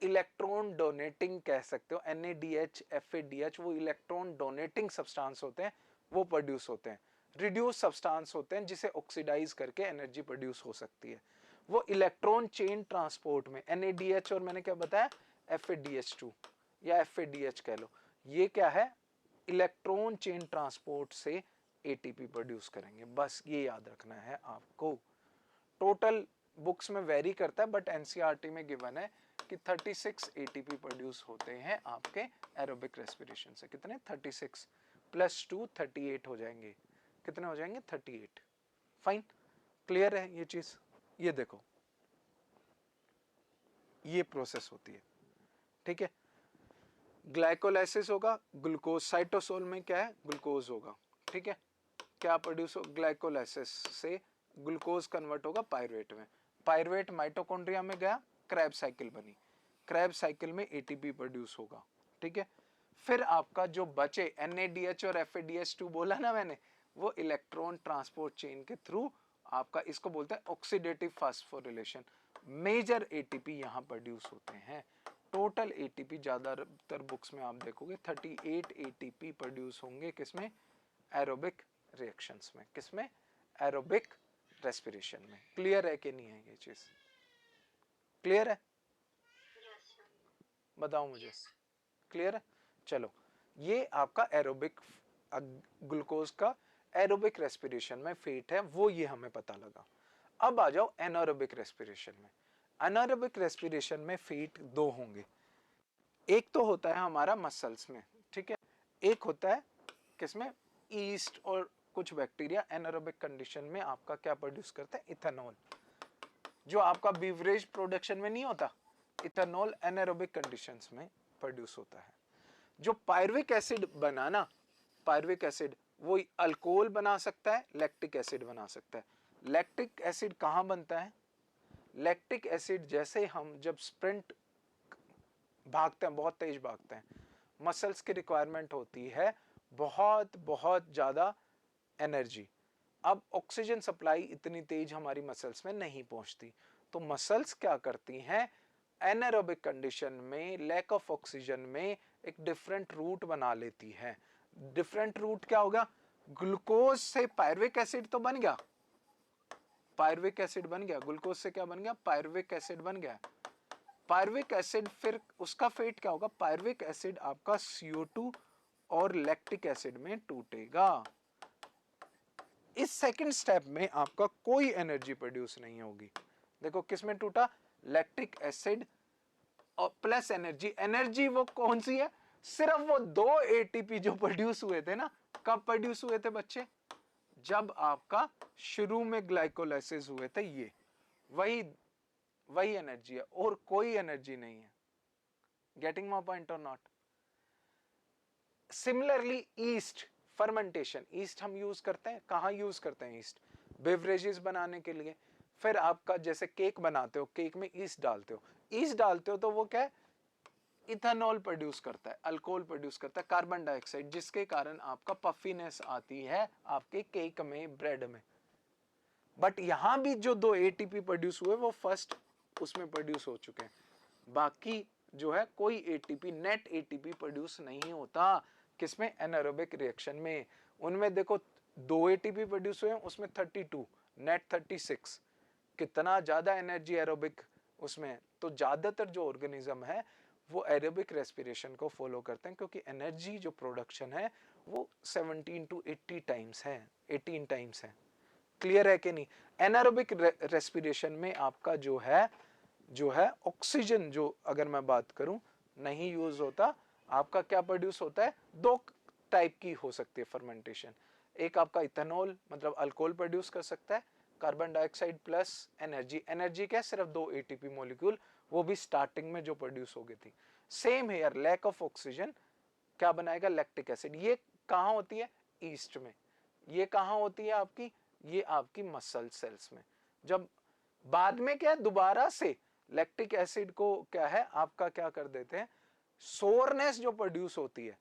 इलेक्ट्रॉन डोनेटिंग कह सकते हो, NADH FADH, वो इलेक्ट्रॉन डोनेटिंग सब्सटेंस होते हैं, वो प्रोड्यूस होते हैं। रिड्यूस सब्सटेंस होते हैं जिसे ऑक्सीडाइज करके एनर्जी प्रोड्यूस हो सकती है। वो इलेक्ट्रॉन चेन ट्रांसपोर्ट में NADH और मैंने क्या बताया, FADH2 या FADH कह लो, ये क्या है, इलेक्ट्रॉन चेन ट्रांसपोर्ट से ATP प्रोड्यूस करेंगे। बस ये याद रखना है आपको। टोटल बुक्स में वेरी करता है, बट NCERT में गिवन है कि 36 ATP प्रोड्यूस होते हैं आपके एरोबिक रेस्पिरेशन से। कितने, 36 प्लस 2 38 हो जाएंगे। कितने हो जाएंगे, 38। फाइन, क्लियर है ये चीज। ये देखो, ये प्रोसेस होती है, ठीक है। ग्लाइकोलाइसिस होगा, ग्लूकोज, साइटोसोल में क्या है, ग्लूकोज होगा, ठीक है। क्या प्रोड्यूस हो, ग्लाइकोलाइसिस से ग्लूकोज कन्वर्ट होगा पायरुवेट में, पायरुवेट माइटोकॉन्ड्रिया में गया, क्रेब साइकिल बनी, क्रेब साइकिल में ATP प्रोड्यूस होगा, ठीक है। फिर आपका जो बचे NADH और FADH2 बोला ना मैंने, वो इलेक्ट्रॉन ट्रांसपोर्ट चेन के थ्रू आपका, इसको बोलते हैं ऑक्सीडेटिव फास्फोरिलेशन, मेजर ATP यहाँ प्रोड्यूस होते हैं। टोटल ATP ज्यादातर बुक्स में आप देखोगे 38 ATP प्रोड्यूस होंगे, किसमें, एरोबिक रिएक्शंस में, किसमें, एरोबिक रेस्पिरेशन में। क्लियर है कि नहीं है ये चीज, क्लियर है, यस सर। बताओ मुझे, क्लियर है। चलो, ये आपका एरोबिक ग्लूकोज का एरोबिक रेस्पिरेशन में फेट है, वो ये हमें पता लगा। अब आ जाओ एनारोबिक रेस्पिरेशन में। एनारोबिक रेस्पिरेशन में फेट 2 होंगे, एक तो होता है हमारा मसल्स में, ठीक है, एक होता है किसमें, ईस्ट और कुछ बैक्टीरिया एनारोबिक कंडीशन में आपका क्या प्रोड्यूस करते हैं, इथेनॉल, जो आपका बीवरेज प्रोडक्शन में नहीं होता, इथेनॉल एनारोबिक कंडीशंस में प्रोड्यूस होता है। जो पायरुविक एसिड बनाना, पायरुविक एसिड वो अल्कोहल बना सकता है, लैक्टिक एसिड बना सकता है। लैक्टिक एसिड कहाँ बनता है, लैक्टिक एसिड जैसे हम जब स्प्रिंट भागते हैं, बहुत तेज भागते हैं, मसल्स की रिक्वायरमेंट होती है बहुत बहुत ज्यादा एनर्जी, अब ऑक्सीजन सप्लाई इतनी तेज हमारी मसल्स में नहीं पहुंचती, तो मसल्स क्या करती हैं, एनारोबिक कंडीशन में लैक ऑफ ऑक्सीजन में एक डिफरेंट रूट बना लेती है। डिफरेंट रूट क्या होगा, ग्लूकोज से पायरुविक एसिड तो बन गया, पायरुविक एसिड बन गया, ग्लूकोज से क्या बन गया, पायरुविक एसिड बन गया। पायरुविक एसिड फिर उसका फेट क्या होगा, पायरुविक एसिड आपका CO2 और लैक्टिक एसिड में टूटेगा। इस सेकंड स्टेप में आपका कोई एनर्जी प्रोड्यूस नहीं होगी। देखो किसमें टूटा, लैक्टिक एसिड और प्लस एनर्जी, एनर्जी वो कौन सी है, सिर्फ वो 2 ATP जो प्रोड्यूस हुए थे ना, कब प्रोड्यूस हुए थे बच्चे, जब आपका शुरू में ग्लाइकोलाइसिस हुए थे, ये वही एनर्जी है और कोई एनर्जी नहीं है। गेटिंग माय पॉइंट और not. Similarly east, fermentation, east हम यूज करते हैं, कहां यूज करते हैं ईस्ट, बेवरेजेस बनाने के लिए। फिर आपका जैसे केक बनाते हो, केक में ईस्ट डालते हो, ईस्ट डालते हो तो वो क्या है, इथेनॉल प्रोड्यूस करता है, अल्कोहल प्रोड्यूस करता है, कार्बन डाइऑक्साइड, जिसके कारण आपका पफीनेस आती है आपके केक में, ब्रेड में। बट यहां भी जो 2 ATP प्रोड्यूस हुए वो फर्स्ट उसमें प्रोड्यूस हो चुके हैं, बाकी जो है कोई ATP, नेट ATP प्रोड्यूस नहीं होता। किसमें, एनारोबिक रिएक्शन में। उनमें देखो 2 ATP प्रोड्यूस हुए हैं, उसमें 32, नेट 36, कितना ज्यादा एनर्जी एरोबिक उसमें। तो ज्यादातर जो ऑर्गेनिज्म है वो एरोबिक रेस्पिरेशन को फॉलो करते हैं, क्योंकि एनर्जी जो प्रोडक्शन है वो 17 to 80 टाइम्स है, 18 टाइम्स है। क्लियर है कि नहीं। एनारोबिक रेस्पिरेशन में आपका जो है ऑक्सीजन, जो अगर मैं बात करूं नहीं यूज होता, आपका क्या प्रोड्यूस होता है, 2 टाइप की हो सकती है फर्मेंटेशन। एक आपका इथेनॉल मतलब अल्कोहल प्रोड्यूस कर सकता है, carbon dioxide plus energy, energy क्या, सिर्फ 2 ATP मॉलिक्यूल, वो भी स्टार्टिंग में जो प्रोड्यूस हो गई थी। Same here, lack of oxygen क्या बनाएगा, लैक्टिक एसिड। ये कहां होती है, ईस्ट में। ये कहां होती है आपकी, ये आपकी मसल सेल्स में। जब बाद में क्या है, दोबारा से लैक्टिक एसिड को क्या है आपका क्या कर देते हैं, सोरनेस जो प्रोड्यूस होती है,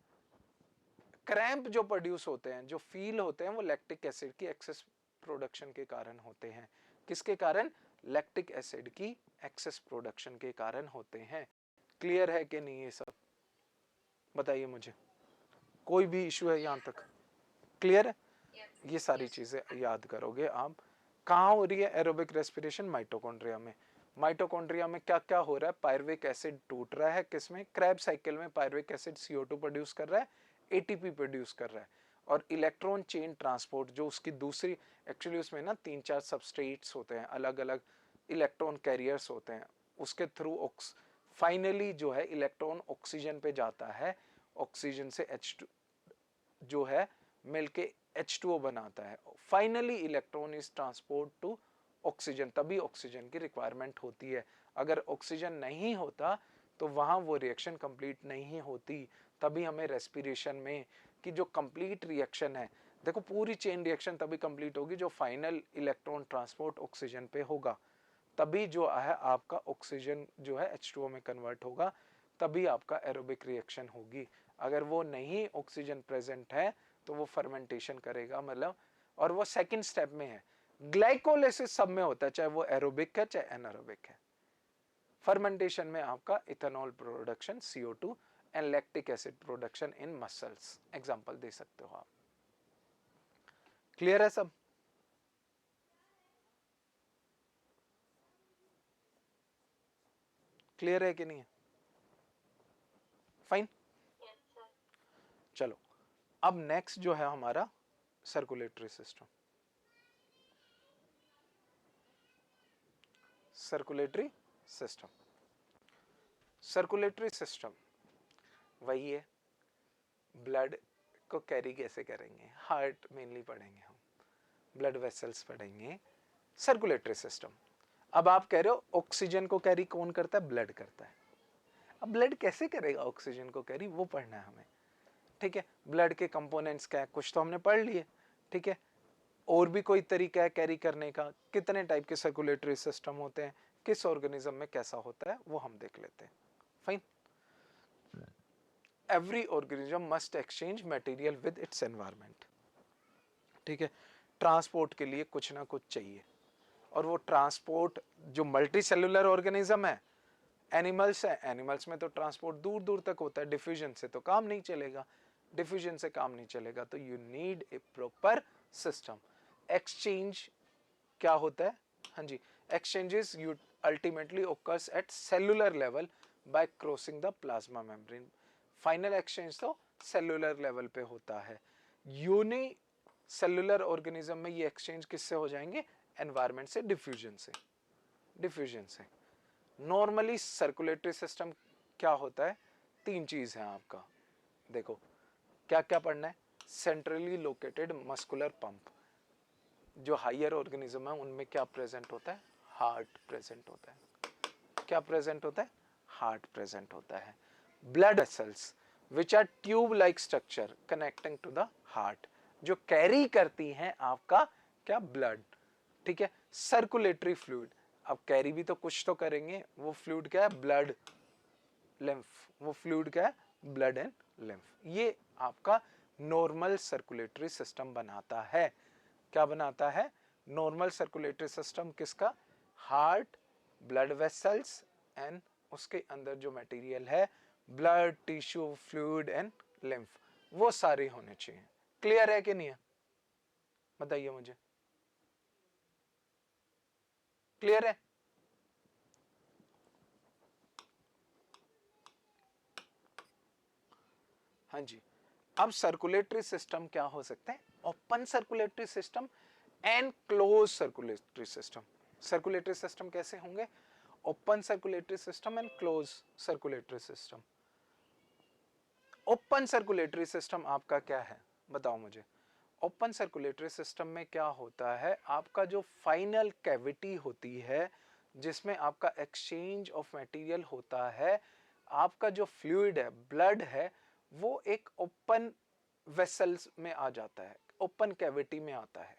क्रैम्प जो प्रोड्यूस होते हैं, जो फील होते हैं, वो लैक्टिक एसिड की एक्सेस प्रोडक्शन के कारण होते हैं। किसके कारण, लैक्टिक एसिड की एक्सेस प्रोडक्शन के कारण होते हैं। क्लियर है कि नहीं ये सब, बताइए मुझे, कोई भी इश्यू है यहां तक, क्लियर है। ये सारी चीजें याद करोगे आप। कहाँ हो रही है एरोबिक रेस्पिरेशन, माइटोकॉन्ड्रिया में। माइटोकॉन्ड्रिया में क्या क्या हो रहा है, पायरुविक एसिड टूट रहा है, किसमें, क्रेब साइकिल में पायरुविक एसिड CO2 प्रोड्यूस कर रहा है, ATP प्रोड्यूस कर रहा है, और इलेक्ट्रॉन चेन ट्रांसपोर्ट जो उसकी दूसरी, एक्चुअली उसमें ना 3-4 सबस्ट्रेट्स होते हैं, अलग अलग इलेक्ट्रॉन कैरियर्स होते हैं, उसके थ्रू फाइनली जो है इलेक्ट्रॉन ऑक्सीजन पे जाता है, ऑक्सीजन से H2 जो है मिलके H2O बनाता है, finally electron is transport to oxygen, तभी ऑक्सीजन की रिक्वायरमेंट होती है। अगर ऑक्सीजन नहीं होता तो वहां वो रिएक्शन कंप्लीट नहीं होती, तभी हमें रेस्पिरेशन में कि जो कंप्लीट रिएक्शन है, देखो पूरी चेन रिएक्शन तभी कंप्लीट होगी जो फाइनल इलेक्ट्रॉन ट्रांसपोर्ट ऑक्सीजन पे होगा, तभी जो है आपका ऑक्सीजन जो है H2O में कन्वर्ट होगा, तभी आपका एरोबिक रिएक्शन होगी। अगर वो नहीं ऑक्सीजन प्रेजेंट है तो वो फर्मेंटेशन करेगा, मतलब, और वो सेकंड स्टेप में है। ग्लाइकोलाइसिस सब में होता है, चाहे वो एरोबिक है चाहे एनारोबिक है। फर्मेंटेशन में आपका ethanol production, CO2 and lactic acid production in muscles, example दे सकते हो आप। क्लियर है सब, क्लियर है कि नहीं है, फाइन। Yes sir. चलो अब नेक्स्ट जो है हमारा circulatory system. Circulatory system, circulatory system वही है, ब्लड को कैरी कैसे करेंगे, हार्ट मेनली पढ़ेंगे हम, ब्लड वेसल्स पढ़ेंगे, सर्कुलेटरी सिस्टम। अब आप कह रहे हो ऑक्सीजन को कैरी कौन करता है, ब्लड करता है। अब ब्लड कैसे करेगा ऑक्सीजन को कैरी, वो पढ़ना है हमें, ठीक है। ब्लड के कंपोनेंट्स क्या है, कुछ तो हमने पढ़ लिए, ठीक है। और भी कोई तरीका है कैरी करने का, कितने टाइप के सर्कुलेटरी सिस्टम होते हैं, किस ऑर्गेनिज्म में कैसा होता है, वो हम देख लेते हैं। Fine. Every organism must exchange material with its environment, ठीक है। ट्रांसपोर्ट के लिए कुछ ना कुछ चाहिए, और वो ट्रांसपोर्ट जो मल्टी सेलुलर ऑर्गेनिज्म है, एनिमल्स है, एनिमल्स में तो ट्रांसपोर्ट दूर दूर तक होता है, डिफ्यूजन से तो काम नहीं चलेगा, डिफ्यूजन से काम नहीं चलेगा, तो you need a proper system. Exchange क्या होता है? हाँ जी, exchanges you ultimately occurs at cellular level by crossing the plasma membrane. Final exchange तो सेलुलर लेवल पे होता है। यूनी सेलुलर ऑर्गेनिज्म में ये एक्सचेंज किससे हो जाएंगे? एनवायरमेंट से, डिफ्यूजन से, डिफ्यूजन से। नॉर्मली सर्कुलेटरी सिस्टम क्या होता है? तीन चीज है आपका, देखो क्या क्या पढ़ना है। सेंट्रली लोकेटेड मस्कुलर पंप, जो हायर ऑर्गेनिज्म है उनमें क्या प्रेजेंट होता है? हार्ट प्रेजेंट होता है। क्या प्रेजेंट होता है? हार्ट प्रेजेंट होता है। Blood vessels which are tube like structure connecting to the heart, जो कैरी करती हैं आपका क्या? ब्लड, ठीक है। सर्कुलेटरी फ्लूइड, अब कैरी भी तो कुछ तो करेंगे, वो फ्लूइड क्या है? ब्लड, लिम्फ, वो फ्लूइड क्या है? Blood and lymph. ये आपका नॉर्मल सर्कुलेटरी सिस्टम बनाता है। क्या बनाता है? नॉर्मल सर्कुलेटरी सिस्टम किसका? हार्ट, ब्लड वेसल्स एंड उसके अंदर जो मटेरियल है blood, tissue, fluid and lymph, वो सारे होने चाहिए। क्लियर है कि नहीं है? बताइए मुझे, क्लियर है? हाँ जी। अब सर्कुलेटरी सिस्टम क्या हो सकते हैं? Open circulatory system and close circulatory system. Circulatory system कैसे होंगे? Open circulatory system and close circulatory system. Open circulatory system आपका क्या है, बताओ मुझे। ओपन सर्कुलेटरी सिस्टम में क्या होता है? आपका जो फाइनल कैविटी होती है, जिसमें आपका एक्सचेंज ऑफ मटेरियल होता है, आपका जो फ्लूइड है, ब्लड है, वो एक ओपन वेसल्स में आ जाता है, ओपन कैविटी में आता है।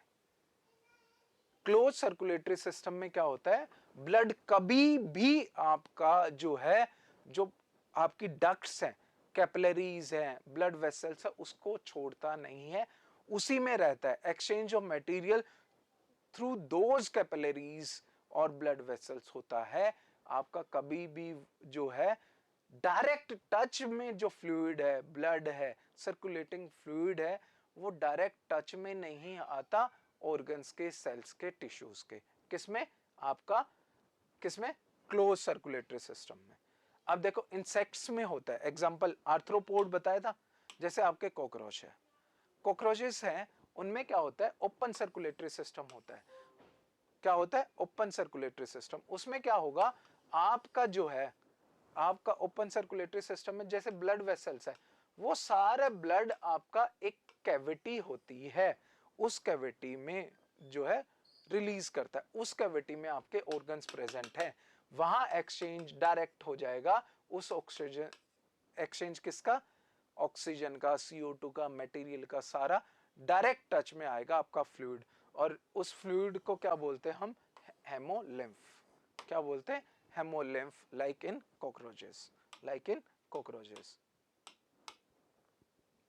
क्लोज सर्कुलेटरी सिस्टम में क्या होता है? ब्लड कभी भी आपका जो है, जो आपकी डक्ट्स हैं, कैपिलरीज हैं, ब्लड वेसल्स है, उसको छोड़ता नहीं है, उसी में रहता है। Exchange of material through those capillaries और ब्लड वेसल्स होता है। आपका कभी भी जो है डायरेक्ट टच में जो फ्लूइड है, ब्लड है, सर्कुलेटिंग फ्लूइड है, वो डायरेक्ट टच में नहीं आता ऑर्गन्स के, सेल्स के, टिश्यूज के। किसमें? आपका किसमें? क्लोज सर्कुलेटरी सिस्टम में। अब देखो इंसेक्ट्स में होता है, एग्जांपल आर्थ्रोपोड बताया था, जैसे आपके कॉकरोच है, कॉकरोचेस हैं, उनमें क्या होता है? ओपन सर्कुलेटरी सिस्टम होता है। क्या होता है? Open circulatory system. उसमें क्या होगा? आपका जो है, आपका ओपन सर्कुलेटरी सिस्टम में जैसे ब्लड वेसल्स है, वो सारे ब्लड आपका एक कैविटी होती है, उस कैविटी में जो है रिलीज करता है, उस कैविटी में आपके ऑर्गन्स प्रेजेंट है, वहां एक्सचेंज डायरेक्ट हो जाएगा। उस ऑक्सीजन एक्सचेंज किसका? ऑक्सीजन का, CO2 का, मटेरियल का, सारा डायरेक्ट टच में आएगा आपका फ्लूइड, और उस फ्लूइड को क्या बोलते हैं हम? हेमोलिम्फ। क्या बोलते हैं? Haemolymph, like in cockroaches, like in cockroaches.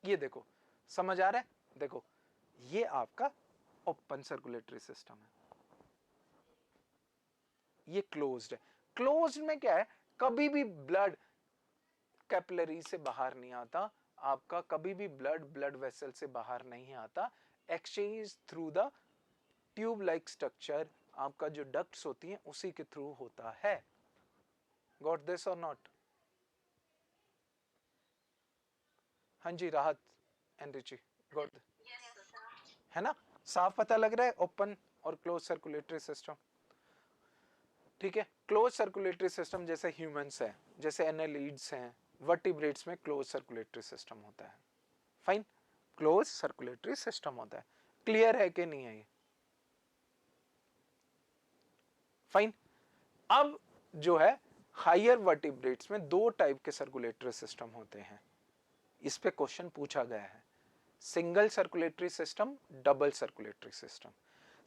ये देखो, समझ आ रहा है? देखो, ये आपका ओपन सर्कुलेटरी सिस्टम है, ये क्लोज्ड है। क्लोज्ड में क्या है? कभी भी ब्लड कैपिलरी से बाहर नहीं आता, आपका कभी भी ब्लड ब्लड वेसल से बाहर नहीं आता। Exchange through the tube like structure, आपका जो डक्ट्स होती हैं उसी के थ्रू होता है। गॉट दिस और नॉट? हाँ जी राहत एंड रिची, गॉट? है ना? साफ पता लग रहा है ओपन और क्लोज सर्कुलेटरी सिस्टम? ठीक है। क्लोज सर्कुलेटरी सिस्टम जैसे ह्यूमंस है, जैसे एनालिड्स हैं, वर्टिब्रेट्स में क्लोज सर्कुलेटरी सिस्टम होता है। फाइन, क्लोज सर्कुलेटरी सिस्टम होता है। क्लियर है कि नहीं है ये? फाइन। अब जो है हायर वर्टिब्रेट्स में दो टाइप के सर्कुलेटरी सिस्टम होते हैं, इस पे क्वेश्चन पूछा गया है। Single circulatory system, double circulatory system.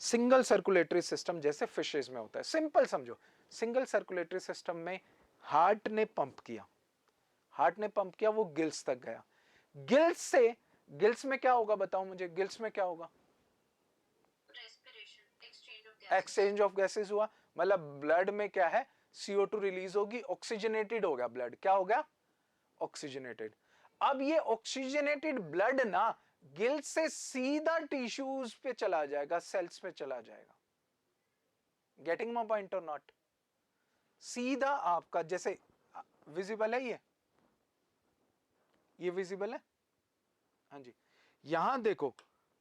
Single circulatory system जैसे फिशेज में होता है, सिंपल समझो। सिंगल सर्कुलेटरी सिस्टम में हार्ट ने पंप किया, हार्ट ने पंप किया, वो गिल्स तक गया। गिल्स से, गिल्स में क्या होगा बताओ मुझे, गिल्स में क्या होगा? एक्सचेंज ऑफ गैसेस हुआ, मतलब ब्लड में क्या है, CO2 रिलीज होगी, ऑक्सीजनेटेड हो गया ब्लड, क्या हो गया, ऑक्सीजनेटेड। अब ये ऑक्सीजनेटेड ब्लड ना गिल्स से सीधा टिश्यूज पे चला जाएगा, सेल्स पे चला जाएगा। गेटिंग माय पॉइंट और नॉट? सीधा आपका जैसे विजिबल है, ये विजिबल है, हाँ जी। यहां देखो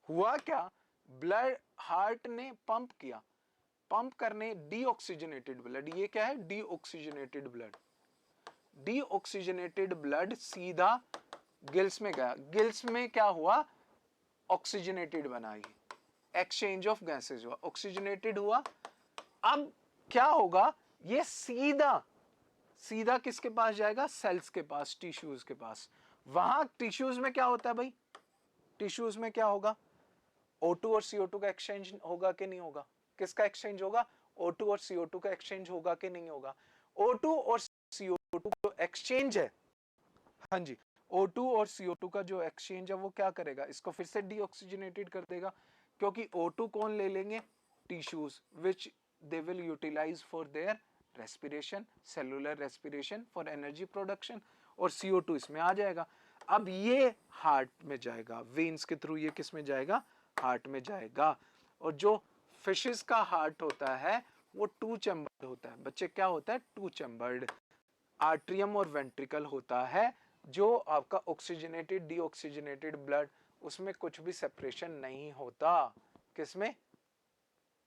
हुआ क्या, ब्लड हार्ट ने पंप किया, पंप करने डीऑक्सीजनेटेड ब्लड, ये क्या है, डीऑक्सीजनेटेड ब्लड, डीऑक्सीजनेटेड ब्लड सीधा गिल्स में गया, गिल्स में क्या हुआ, ऑक्सीजनेटेड बना, ये एक्सचेंज ऑफ गैसेस हुआ, ऑक्सीजनेटेड हुआ। अब क्या होगा, ये सीधा सीधा किसके पास जाएगा, सेल्स के पास, टिश्यूज के पास। वहां टिश्यूज में क्या होता है भाई, टिश्यूज में क्या होगा, O2 और CO2 का एक्सचेंज होगा कि नहीं होगा, किसका एक्सचेंज होगा, O2 और CO2 का एक्सचेंज होगा कि नहीं होगा। O2 और CO2 जो एक्सचेंज है, हाँ जी, O2 और CO2 का जो एक्सचेंज है वो क्या करेगा, इसको फिर से डीऑक्सीजनेटेड कर देगा, क्योंकि O2 कौन ले लेंगे, tissues, which they will utilize for their respiration, cellular respiration, for energy production, और CO2 इसमें आ जाएगा। अब ये हार्ट में जाएगा, वेन्स के थ्रू ये किस में जाएगा, हार्ट में जाएगा। और जो फिशेस का हार्ट होता है वो टू चैम्बर्ड होता है बच्चे, क्या होता है, टू चैम्बर्ड, आर्ट्रियम और वेंट्रिकल होता है, जो आपका ऑक्सीजनेटेड डीऑक्सीजनेटेड ब्लड, उसमें कुछ भी सेपरेशन नहीं होता, किसमें,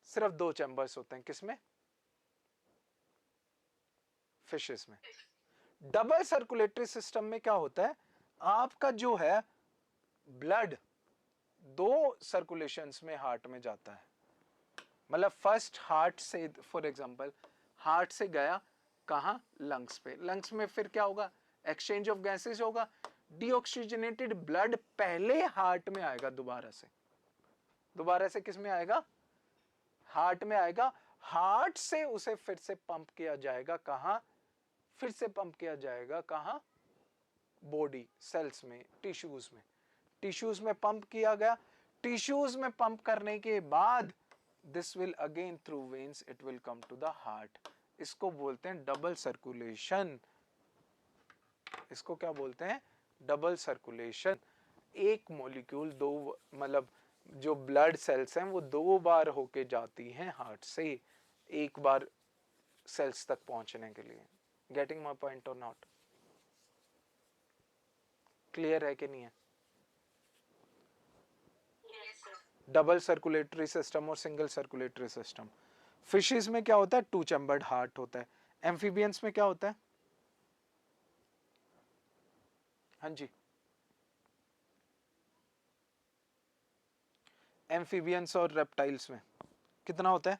सिर्फ दो चैम्बर्स होते हैं, किसमें, फिशेस में। डबल सर्कुलेटरी सिस्टम में क्या होता है, आपका जो है ब्लड दो सर्कुलेशंस में हार्ट में जाता है, मतलब फर्स्ट हार्ट से, फॉर एग्जांपल हार्ट से गया कहां, लंग्स पे, लंग्स में फिर क्या होगा, एक्सचेंज ऑफ गैसेस होगा, डीऑक्सीजनेटेड ब्लड पहले हार्ट में आएगा, दोबारा से किस में आएगा, हार्ट में आएगा, हार्ट से उसे फिर से पंप किया जाएगा कहां, फिर से पंप किया जाएगा कहां, बॉडी, सेल्स में, टिश्यूज में, टिश्यूज में पंप किया गया, टिश्यूज में पंप करने के बाद this will again through veins it will come to the heart, इसको बोलते हैं डबल सर्कुलेशन, इसको क्या बोलते हैं, डबल सर्कुलेशन। एक मॉलिक्यूल दो, मतलब जो ब्लड सेल्स हैं वो दो बार होके जाती हैं हार्ट से एक बार सेल्स तक पहुंचने के लिए। गेटिंग माय पॉइंट और नॉट? क्लियर है कि नहीं है? डबल सर्कुलेटरी सिस्टम और सिंगल सर्कुलेटरी सिस्टम। फिशेस में क्या होता है, टू चैम्बर्ड हार्ट होता है। एम्फीबियंस में क्या होता है, हाँ जी, एम्फीबियंस और रेप्टाइल्स में कितना होता है,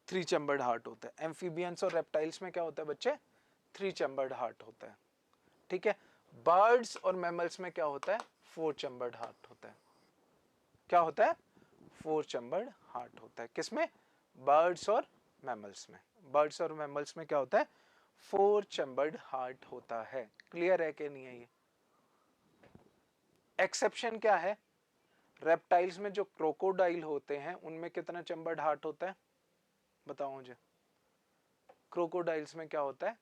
थ्री चैम्बर्ड हार्ट होता है। एम्फीबियंस और रेप्टाइल्स में क्या होता है बच्चे, थ्री चैम्बर्ड हार्ट होता है, ठीक है। बर्ड्स और मैमल्स में क्या होता है, फोर चैम्बर्ड हार्ट होता है, क्या होता है, फोर चैम्बर्ड हार्ट होता है, किसमें, बर्ड्स और मैमल्स में। बर्ड्स और मैमल्स में क्या होता है, फोर चैम्बर्ड हार्ट होता है। क्लियर है कि नहीं है ये? एक्सेप्शन क्या है, रेप्टाइल्स में जो क्रोकोडाइल होते हैं उनमें कितना चैम्बर्ड हार्ट होता है, बताओ मुझे। क्रोकोडाइल्स में क्या होता है,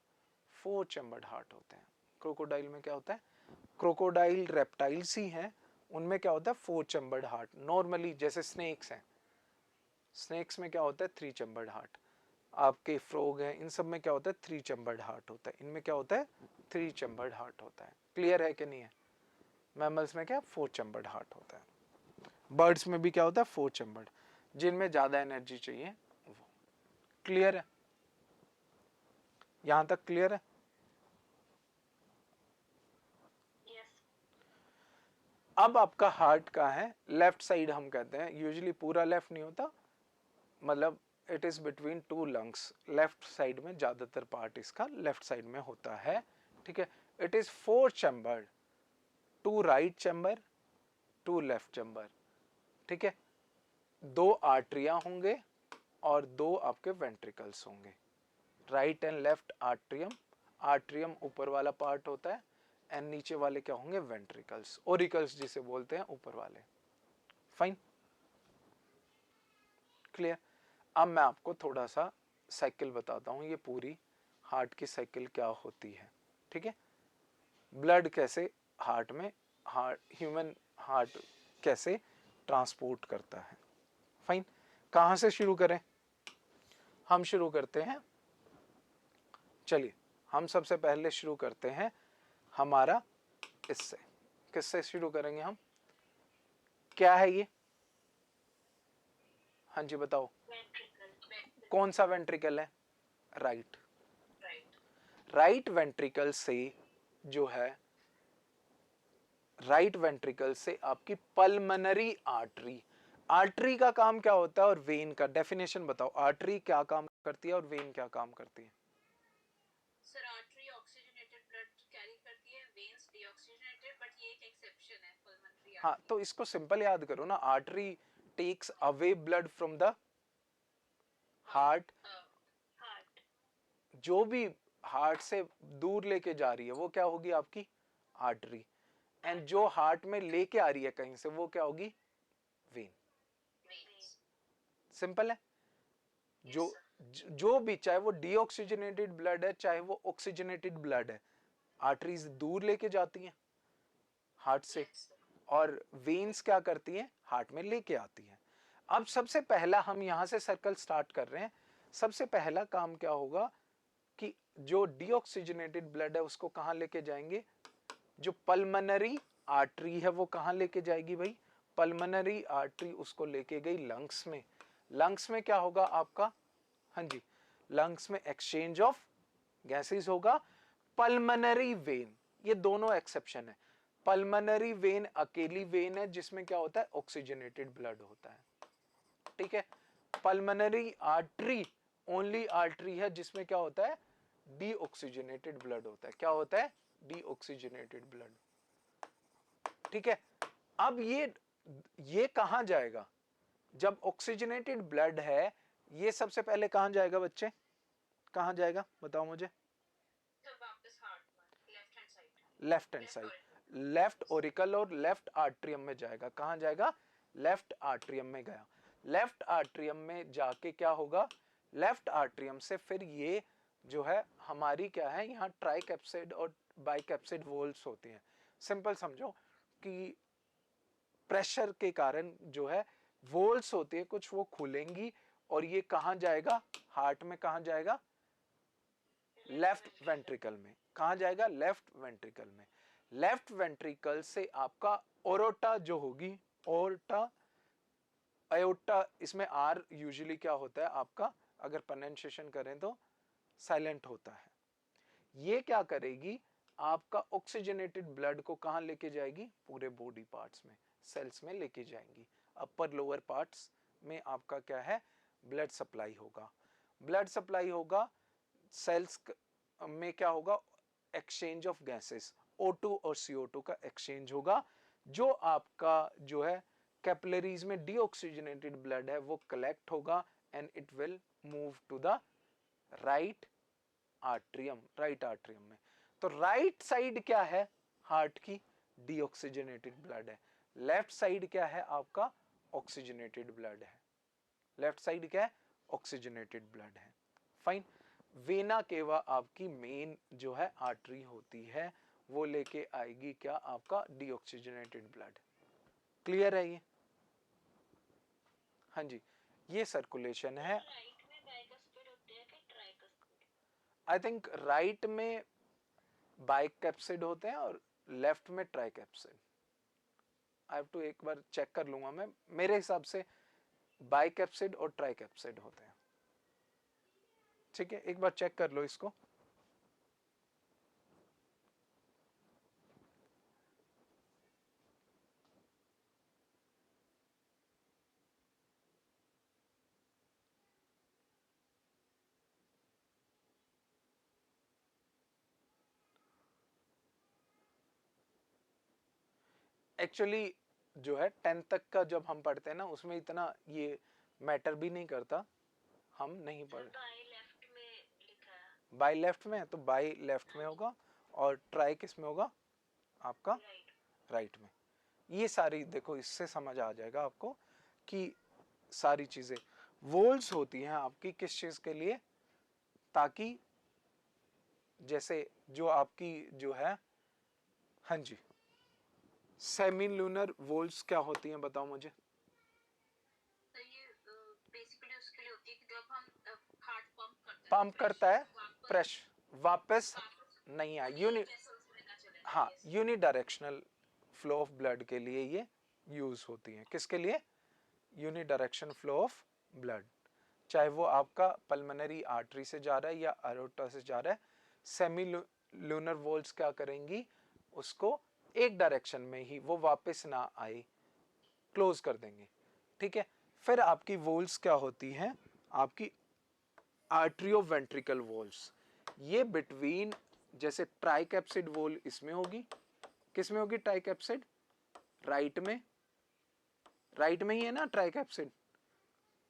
फोर चैम्बर्ड हार्ट होते हैं। क्रोकोडाइल में क्या होता है, क्रोकोडाइल रेप्टाइल्स ही हैं, उनमें क्या होता है, फोर चैम्बर्ड हार्ट। नॉर्मली जैसे स्नेक्स हैं, स्नेक्स में क्या होता है, थ्री चैम्बर्ड हार्ट। आपके फ्रॉग हैं, इन सब में क्या होता है, थ्री चैम्बर्ड हार्ट होता है। इनमें क्या होता है, थ्री चैम्बर्ड हार्ट होता है। क्लियर है कि नहीं है? मैमल्स में क्या, फोर चैम्बर्ड हार्ट होता है। बर्ड्स में भी क्या होता है, फोर चैम्बर्ड, जिनमें ज्यादा एनर्जी चाहिए वो। क्लियर है? यहां तक क्लियर है? अब आपका हार्ट का है लेफ्ट साइड, हम कहते हैं यूजुअली पूरा लेफ्ट नहीं होता, मतलब it is between two lungs, left side में ज्यादातर पार्ट इसका लेफ्ट साइड में होता है, ठीक है। It is four chambered, two right chamber, two left chamber, ठीक है। दो आर्टरिया होंगे और दो आपके वेंट्रिकल्स होंगे, right and left atrium. Atrium ऊपर वाला पार्ट होता है एंड नीचे वाले क्या होंगे, वेंट्रिकल्स, ओरिकल्स जिसे बोलते हैं ऊपर वाले। Fine, clear. अब मैं आपको थोड़ा सा साइकिल बताता हूँ, ये पूरी हार्ट की साइकिल क्या होती है, ठीक है। ब्लड कैसे हार्ट में, ह्यूमन हार्ट कैसे ट्रांसपोर्ट करता है। फाइन, कहाँ से शुरू करें? हम शुरू करते हैं, चलिए हम सबसे पहले शुरू करते हैं हमारा इससे। किससे शुरू करेंगे हम? क्या है ये? हाँ जी बताओ। वेंट्रिकल। कौन सा वेंट्रिकल है? राइट। राइट। राइट वेंट्रिकल से जो है, राइट वेंट्रिकल से आपकी पल्मनरी आर्टरी, आर्टरी का काम क्या होता है और वेन का डेफिनेशन बताओ। आर्टरी क्या काम करती है और वेन क्या काम करती है? Sir artery oxygenated blood carry करती है, वेन्स डीऑक्सीजनेटेड, बट ये एक एक्सेप्शन है पल्मोनरी हाँ, आर्टरी। तो इसको सिंपल याद करो ना, artery takes away blood from the heart. Heart. जो भी हार्ट से दूर लेके जा रही है वो क्या होगी? आपकी आर्टरी। एंड जो हार्ट में लेके आ रही है कहीं से वो क्या होगी? वेन। वेन्स। सिंपल है। जो जो भी, चाहे वो डीऑक्सीजनेटेड ब्लड है चाहे वो ऑक्सीजनेटेड ब्लड है, आर्टरीज दूर लेके जाती हैं हार्ट से, और वेन्स क्या करती हैं? हार्ट में लेके आती हैं। अब सबसे पहला हम यहां से सर्कल स्टार्ट कर रहे हैं। सबसे पहला काम क्या होगा कि जो डीऑक्सीजनेटेड ब्लड है उसको कहां लेके जाएंगे? जो पल्मनरी आर्टरी है वो कहां लेके जाएगी भाई? पल्मनरी आर्टरी उसको लेके गई लंग्स में। लंग्स में क्या होगा आपका? हाँ जी, लंग्स में एक्सचेंज ऑफ गैसेस होगा। पल्मनरी वेन, ये दोनों एक्सेप्शन है। पल्मनरी वेन अकेली वेन है जिसमें क्या होता है? ऑक्सीजनेटेड ब्लड होता है, ठीक है। पल्मनरी आर्टरी ओनली आर्टरी है जिसमें क्या होता है? डीऑक्सीजनेटेड ब्लड होता है। क्या होता है? डीऑक्सीजनेटेड ब्लड, ठीक है। अब ये कहां जाएगा? जब ऑक्सीजनेटेड ब्लड है, ये सबसे पहले कहां जाएगा बच्चे? कहां जाएगा बताओ मुझे? तो वापस हार्ट में, left hand side. Left hand side, left Oracle और लेफ्ट आर्ट्रियम में जाएगा। कहां जाएगा? लेफ्ट आर्ट्रियम में गया। लेफ्ट आर्ट्रियम में जाके क्या होगा? लेफ्ट आर्ट्रियम से फिर ये जो है हमारी क्या है, यहाँ ट्राइकैप्सिड और बाइकैप्सिड वॉल्स होती हैं। सिंपल समझो कि प्रेशर के कारण जो है वॉल्स होती है कुछ, वो खुलेंगी और ये कहां जाएगा? हार्ट में कहां जाएगा? लेफ्ट वेंट्रिकल में। कहां जाएगा? लेफ्ट वेंट्रिकल में। लेफ्ट वेंट्रिकल से आपका ओरोटा जो होगी, ओरोटा अयोटा, इसमें आर यूजुअली क्या होता है आपका, अगर प्रोनाउंसिएशन करें तो साइलेंट होता है। ये क्या करेगी? आपका ऑक्सीजनेटेड ब्लड को कहां लेके जाएगी? पूरे बॉडी पार्ट्स में, सेल्स में लेके जाएंगी। अपर लोअर पार्ट्स में आपका क्या है? ब्लड सप्लाई होगा। ब्लड सप्लाई होगा, सेल्स में क्या होगा? एक्सचेंज ऑफ गैसेस, O2 और CO2 का एक्सचेंज होगा। जो आपका जो है कैपिलरीज में डीऑक्सीजनेटेड ब्लड है वो कलेक्ट होगा and it will move to the right atrium, right atrium में। तो राइट साइड क्या है हार्ट की? डीऑक्सीजनेटेड ब्लड है। लेफ्ट साइड क्या है आपका? ऑक्सीजनेटेड ब्लड है। लेफ्ट साइड क्या है? ऑक्सीजनेटेड ब्लड है। फाइन। वेना केवा आपकी मेन जो है आर्टरी होती है, वो लेके आएगी क्या? आपका डीऑक्सीजनेटेड ब्लड। क्लियर है ये? हाँ जी, ये सर्कुलेशन है। राइट में बाइकस्पिड होते हैं कि ट्राइकस्पिड? आई थिंक राइट में बाइकैप्सिड होते हैं और लेफ्ट में ट्राइकैप्सिड। आई हैव टू एक बार चेक कर लूंगा मैं, मेरे हिसाब से बाइकैप्सिड और ट्राइकैप्सिड होते हैं, ठीक है। एक बार चेक कर लो इसको। एक्चुअली जो है 10th तक का जब हम पढ़ते हैं ना उसमें इतना ये मैटर भी नहीं करता, हम नहीं पढ़। बाई लेफ्ट में लिखा है। बाई लेफ्ट में है तो बाई लेफ्ट में होगा, और ट्राई किस में होगा आपका? राइट। राइट में। ये सारी देखो, इससे समझ आ जाएगा आपको कि सारी चीजें। वोल्स होती हैं आपकी किस चीज के लिए, ताकि जैसे जो आपकी जो है, हाँ जी, सेमी लूनर वोल्स क्या होती हैं बताओ मुझे। तो ये बेसिकली उसके लिए होती है कि जब हम हार्ट पंप करते हैं तो पंप करता है, वापस प्रेशर वापस वापस नहीं आए, उन्हीं वेसल्स में ना चले जाए। हाँ yes. Unidirectional flow of blood के लिए ये यूज होती हैं। किसके लिए, यूनिडायरेक्शन फ्लो ऑफ ब्लड, चाहे वो आपका पल्मोनरी आर्टरी से जा रहा है या अरोटा से जा रहा है। सेमी लूनर वोल्स क्या करेंगी, उसको एक डायरेक्शन में ही वो वापस ना आए क्लोज कर देंगे, ठीक है। फिर आपकी वोल्स क्या होती हैं, आपकी आर्ट्रियोवेंट्रिकल वोल्स, ये बिटवीन, जैसे ट्राइकैप्सिड वोल इसमें होगी, किस में होगी ट्राइकैप्सिड, राइट में, राइट में ही है ना ट्राइकैप्सिड,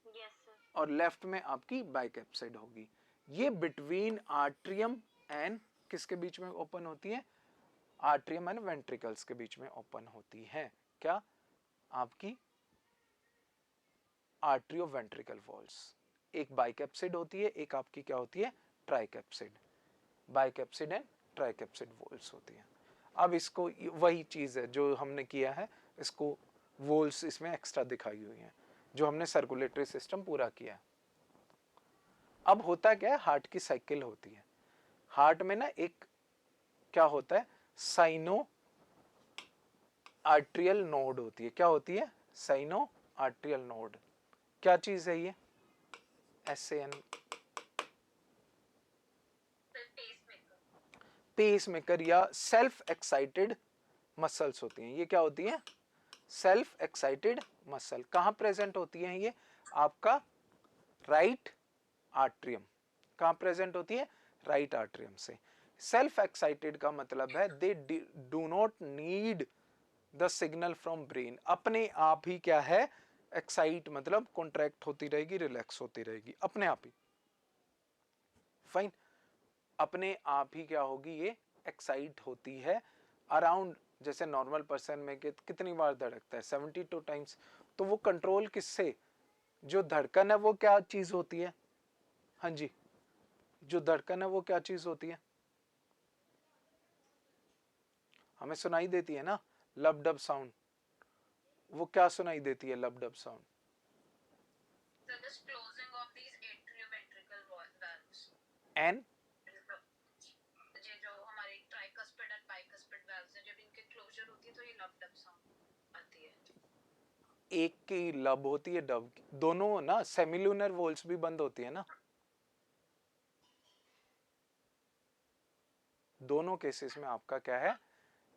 यस सर। और लेफ्ट में आपकी बाइकैप्सिड होगी। ये बिटवीन आर्ट्रियम एंड किसके बीच में ओपन होती है, आर्ट्रियम एंड वेंट्रिकल्स के बीच में ओपन होती है। क्या, आपकी आर्ट्रियोवेंट्रिकल वॉल्स, एक बाइकैप्सिड होती है, एक आपकी क्या होती है, ट्राइकैप्सिड, बाइकैप्सिड एंड ट्राइकैप्सिड वोल्स होती हैं। अब इसको वही चीज है जो हमने किया है, इसको वोल्स इसमें एक्स्ट्रा दिखाई हुई हैं, जो हमने सर्कुलेटरी सिस्टम पूरा किया है। अब होता क्या है, हार्ट की साइकिल होती है। हार्ट में ना एक क्या होता है, साइनो आर्ट्रियल नोड होती है। क्या होती है, साइनो आर्ट्रियल नोड, क्या चीज है ये, SAN, पेस मेकर या सेल्फ एक्साइटेड मसल्स होती हैं। ये क्या होती हैं, सेल्फ एक्साइटेड मसल। कहाँ प्रेजेंट होती हैं ये, आपका राइट आर्ट्रियम, कहाँ प्रेजेंट होती है, राइट आर्ट्रियम से। सेल्फ एक्साइटेड का मतलब है they do not need the signal from brain, अपने आप ही क्या है, एक्साइट मतलब कॉन्ट्रैक्ट होती रहेगी, रिलैक्स होती रहेगी अपने आप ही, फाइन, अपने आप ही क्या होगी, ये एक्साइट होती है अराउंड, जैसे नॉर्मल पर्सन में कितनी बार धड़कता है, 72 टाइम्स। तो वो कंट्रोल किससे, जो धड़कन है वो क्या चीज होती है, हाँ जी, जो धड़कन है वो क्या चीज होती है, हमें सुनाई देती है ना लब डब साउंड, वो क्या सुनाई देती है lub dub sound, So this closing of these atrioventricle valves. एन, ये जो हमारे ट्राइकस्पिड एंड बाइकस्पिड valves हैं, जब इनके क्लोजर होती है तो ये लब डब साउंड आती है। एक की लब होती है डब की, दोनों ना सेमिलुनर वोल्स भी बंद होती है ना, दोनों केसेस में आपका क्या है,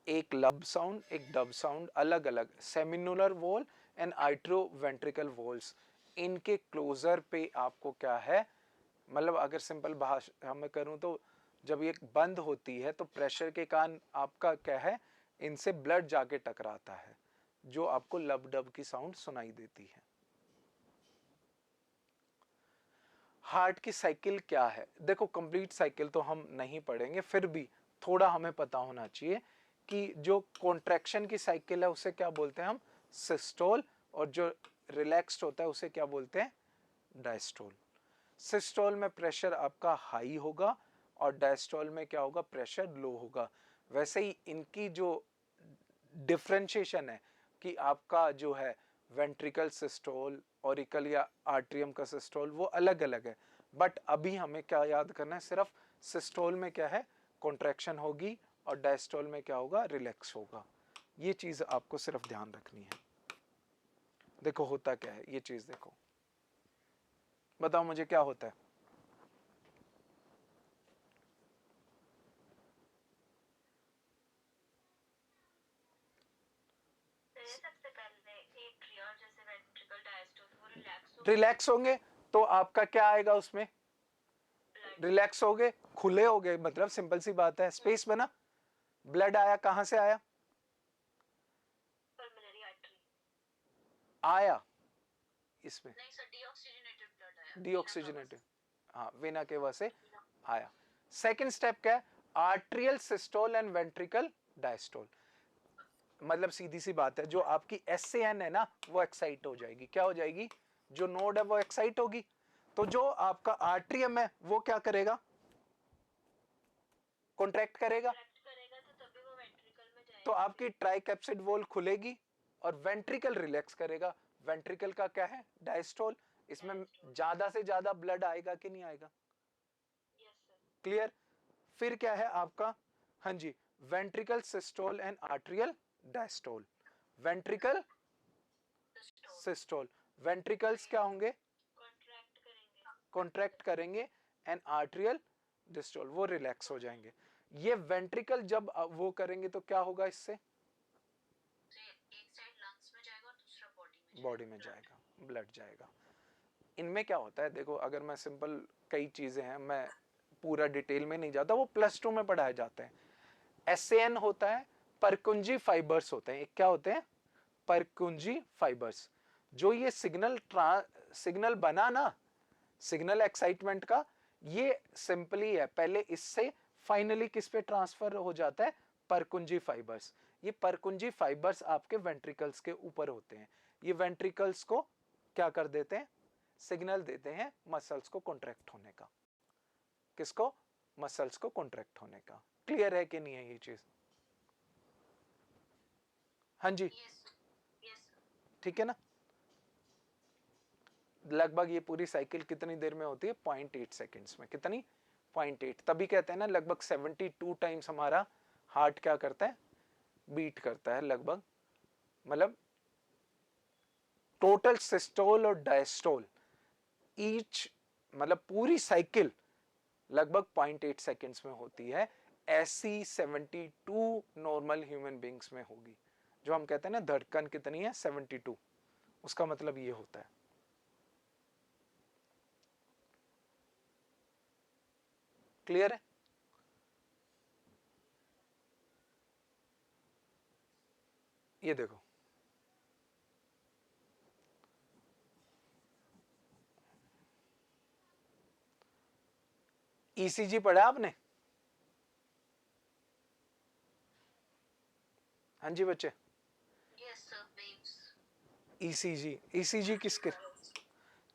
एक लब साउंड एक डब साउंड, अलग अलग सेमिनुलर वॉल एंड आइट्रोवेंट्रिकल वॉल्स, इनके क्लोजर पे आपको क्या है, मतलब अगर सिंपल भाषा में करूं तो जब ये बंद होती है तो प्रेशर के कारण आपका क्या है, इनसे ब्लड जाके टकराता है, जो आपको लब डब की साउंड सुनाई देती है। हार्ट की साइकिल क्या है, देखो कंप्लीट साइकिल तो हम नहीं पढ़ेंगे, फिर भी थोड़ा हमें पता होना चाहिए कि जो कॉन्ट्रैक्शन की साइकिल है उसे क्या बोलते हैं हम, सिस्टोल, और जो रिलैक्स्ड होता है उसे क्या बोलते हैं, डायस्टोल। सिस्टोल में प्रेशर आपका हाई होगा और डायस्टोल में क्या होगा, प्रेशर लो होगा। वैसे ही इनकी जो डिफरेंशिएशन है कि आपका जो है वेंट्रिकल सिस्टोल, ऑरिकल या आर्ट्रियम का सिस्टोल, वो अलग अलग है। बट अभी हमें क्या याद करना है, सिर्फ सिस्टोल में क्या है, कॉन्ट्रैक्शन होगी, और डायस्टोल में क्या होगा, रिलैक्स होगा। ये चीज आपको सिर्फ ध्यान रखनी है। देखो होता क्या है, ये चीज देखो, बताओ मुझे क्या होता है, सबसे पहले एट्रिया जैसे वेंट्रिकल डायस्टोल वो रिलैक्स हो रिलैक्स होंगे तो आपका क्या आएगा उसमें, ब्लड रिलैक्स हो गए, खुले हो गए, मतलब सिंपल सी बात है, स्पेस बना, ब्लड आया, कहां से आया, पल्मोनरी आर्टरी। आया इसमें, नहीं सर, डीऑक्सीजनेटेड ब्लड आया डीऑक्सीजनेटेड, हाँ वेना के वजह से आया। सेकंड स्टेप क्या है, atrial systole and ventricle diastole, मतलब सीधी सी बात है, जो आपकी SAN है ना वो एक्साइट हो जाएगी, क्या हो जाएगी, जो नोड है वो एक्साइट होगी, तो जो आपका आर्ट्रियम है वो क्या करेगा, कॉन्ट्रैक्ट करेगा, तो तभी वो वेंट्रिकल में जाएगा। तो आपकी ट्राइकैप्सिड वॉल खुलेगी और वेंट्रिकल रिलैक्स करेगा। वेंट्रिकल का क्या है, डायस्टोल, इसमें ज्यादा से ज्यादा ब्लड आएगा कि नहीं आएगा, क्लियर। फिर क्या है आपका, हाँ जी, ventricle systole and atrial diastole. Ventricle systole, ventricles क्या होंगे, कॉन्ट्रैक्ट करेंगे एंड आर्ट्रियल डिस्टोल, वो रिलैक्स हो जाएंगे। ये वेंट्रिकल जब वो करेंगे तो क्या होगा, इससे एक साइड लंग्स में जाएगा और दूसरा बॉडी में जाएगा, ब्लड जाएगा। इनमें क्या होता है देखो, अगर मैं सिंपल, कई चीजें हैं, मैं पूरा डिटेल में नहीं जाता, वो +2 में पढ़ाए जाते हैं। SAN होता है, परकुंजी फाइबर्स होते हैं। क्या होते हैं, परकुंजी फाइबर्स। जो ये सिग्नल बना ना, सिग्नल एक्साइटमेंट का, ये सिंपली है, पहले इससे फाइनली किस पे ट्रांसफर हो जाता है, परकुंजी फाइबर्स। ये परकुंजी फाइबर्स आपके वेंट्रिकल्स के ऊपर होते हैं। ये वेंट्रिकल्स को क्या कर देते हैं, सिग्नल देते हैं मसल्स को कॉन्ट्रैक्ट होने का। किसको, मसल्स को कॉन्ट्रैक्ट होने का। क्लियर है कि नहीं है ये चीज, हाँ जी, ठीक है ना। लगभग ये पूरी साइकिल कितनी देर में होती है, 0.8 सेकेंड्स में। कितनी, 0.8। तभी कहते हैं ना लगभग 72 टाइम्स हमारा हार्ट क्या करता है, बीट करता है लगभग। मतलब टोटल सिस्टोल और डायस्टोल ईच, मतलब पूरी साइकिल लगभग 0.8 सेकेंड्स में होती है। ऐसी 72 नॉर्मल ह्यूमन बींग्स में होगी। जो हम कहते हैं ना धड़कन कितनी है, 72, उसका मतलब ये होता है। क्लियर है। ये देखो, ECG पढ़ा आपने, हाँ जी बच्चे, ECG किसके,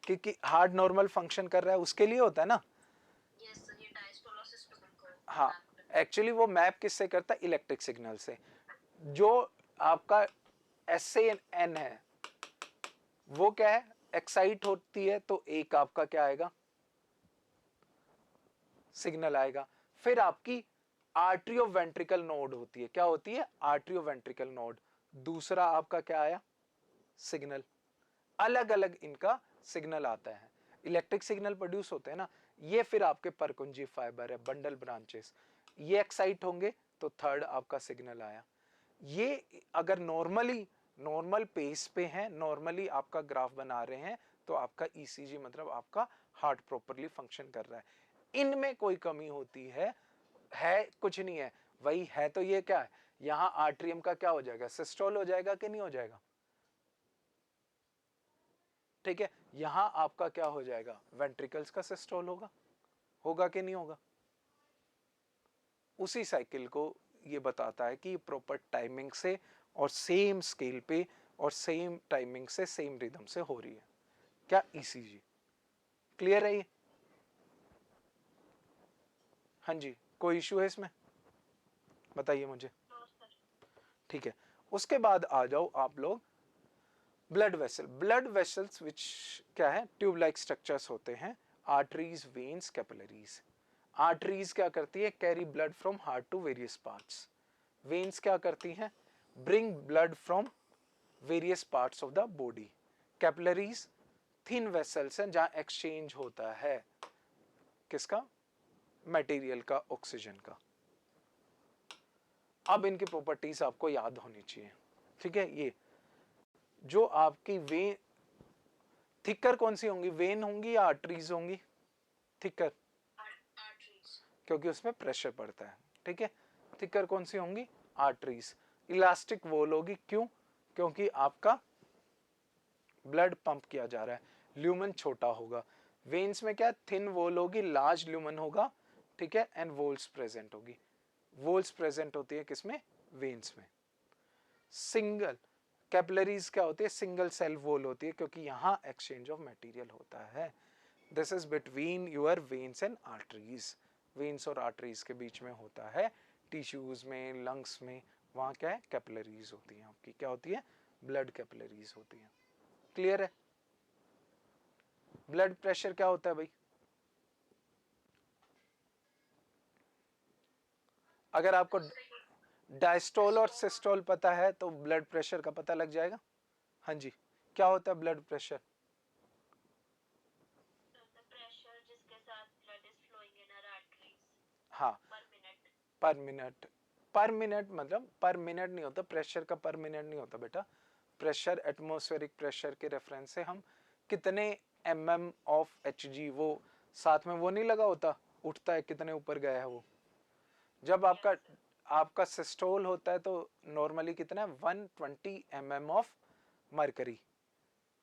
क्योंकि हार्ट नॉर्मल फंक्शन कर रहा है उसके लिए होता है ना। हाँ, एक्चुअली वो मैप किससे करता है, इलेक्ट्रिक सिग्नल से। जो आपका SAN है वो क्या है, एक्साइट होती है तो एक आपका क्या आएगा, सिग्नल आएगा। फिर आपकी आर्ट्रियो वेंट्रिकल नोड होती है, क्या होती है, आर्ट्रियो वेंट्रिकल नोड। दूसरा आपका क्या आया, सिग्नल। अलग अलग इनका सिग्नल आता है, इलेक्ट्रिक सिग्नल प्रोड्यूस होते हैं ना। ये फिर आपके परकुंजी फाइबर है, बंडल ब्रांचेस, ये एक्साइट होंगे तो थर्ड आपका सिग्नल आया। ये अगर नॉर्मल पेस पे है, नॉर्मली आपका ग्राफ बना रहे हैं, तो आपका ECG मतलब आपका हार्ट प्रॉपरली फंक्शन कर रहा है। इनमें कोई कमी होती है कुछ नहीं है, वही है तो ये क्या है, यहां आर्ट्रियम का क्या हो जाएगा, सिस्टोल हो जाएगा कि नहीं हो जाएगा, ठीक है। यहां आपका क्या हो जाएगा, वेंट्रिकल्स का सिस्टोल होगा कि नहीं होगा। उसी साइकिल को ये बताता है कि प्रॉपर टाइमिंग से और सेम स्केल पे और सेम टाइमिंग से सेम रिदम से हो रही है क्या, ECG। क्लियर है ये, हाँ जी, कोई इश्यू है इसमें, बताइए मुझे, ठीक है। उसके बाद आ जाओ आप लोग ब्लड वेसल्स विच क्या है, ट्यूब लाइक स्ट्रक्चर्स होते हैं। Arteries, veins, capillaries. आर्टरीज क्या करती है, carry blood from heart to various parts. Veins क्या करती हैं, bring blood from various parts of the body. Capillaries thin vessels हैं जहां एक्सचेंज होता है किसका, मटेरियल का, ऑक्सीजन का। अब इनकी प्रॉपर्टीज आपको याद होनी चाहिए, ठीक है। ये जो आपकी वेन, थिकर कौन सी होंगी, वेन होंगी या आर्टरीज होंगी, थिकर, क्योंकि उसमें प्रेशर पड़ता है, ठीक है। थिकर कौन सी होंगी, आर्टरीज। इलास्टिक वॉल होगी, क्यों, क्योंकि आपका ब्लड पंप किया जा रहा है। ल्यूमन छोटा होगा। वेन्स में क्या, थिन वॉल होगी, लार्ज ल्यूमन होगा, ठीक है, एंड वॉल्स प्रेजेंट होगी। वॉल्स प्रेजेंट होती है किसमें, वेन्स में। सिंगल कैपिलरीज क्या होती है, सिंगल सेल वॉल होती है, क्योंकि यहाँ एक्सचेंज ऑफ मटेरियल होता है. This is between your veins and arteries. Veins और आर्टरीज के बीच में होता है. टिश्यूज में, लंग्स में, वहाँ क्या है, कैपिलरीज होती हैं आपकी. क्या होती है, ब्लड कैपिलरीज होती हैं. क्लियर है. ब्लड प्रेशर क्या होता है भाई, अगर आपको डायस्टोल और सिस्टोल पता है तो ब्लड प्रेशर का पता लग जाएगा. हाँ जी, क्या होता है ब्लड प्रेशर? हाँ, पर मिनट. पर मिनट मतलब पर मिनट नहीं होता, प्रेशर का पर मिनट नहीं होता बेटा. प्रेशर एटमॉस्फेरिक प्रेशर के रेफरेंस से हम कितने mm ऑफ Hg, वो साथ में वो नहीं लगा होता, उठता है कितने ऊपर गया है वो. जब आपका सिस्टोल होता है तो नॉर्मली कितना है, 120 mm of mercury.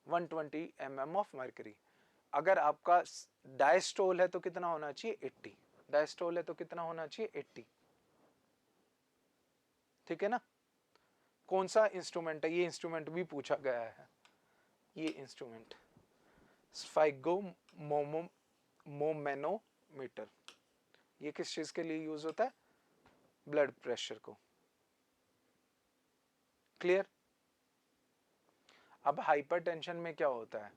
120 mm of mercury. अगर आपका डायस्टोल है तो कितना होना चाहिए, 80. डायस्टोल है तो कितना होना चाहिए, 80. ठीक है ना. कौन सा इंस्ट्रूमेंट है, ये इंस्ट्रूमेंट भी पूछा गया है. ये इंस्ट्रूमेंट स्फाइगोमोमेनोमीटर, ये किस चीज के लिए यूज होता है, ब्लड प्रेशर को. क्लियर. अब हाइपरटेंशन में क्या होता है,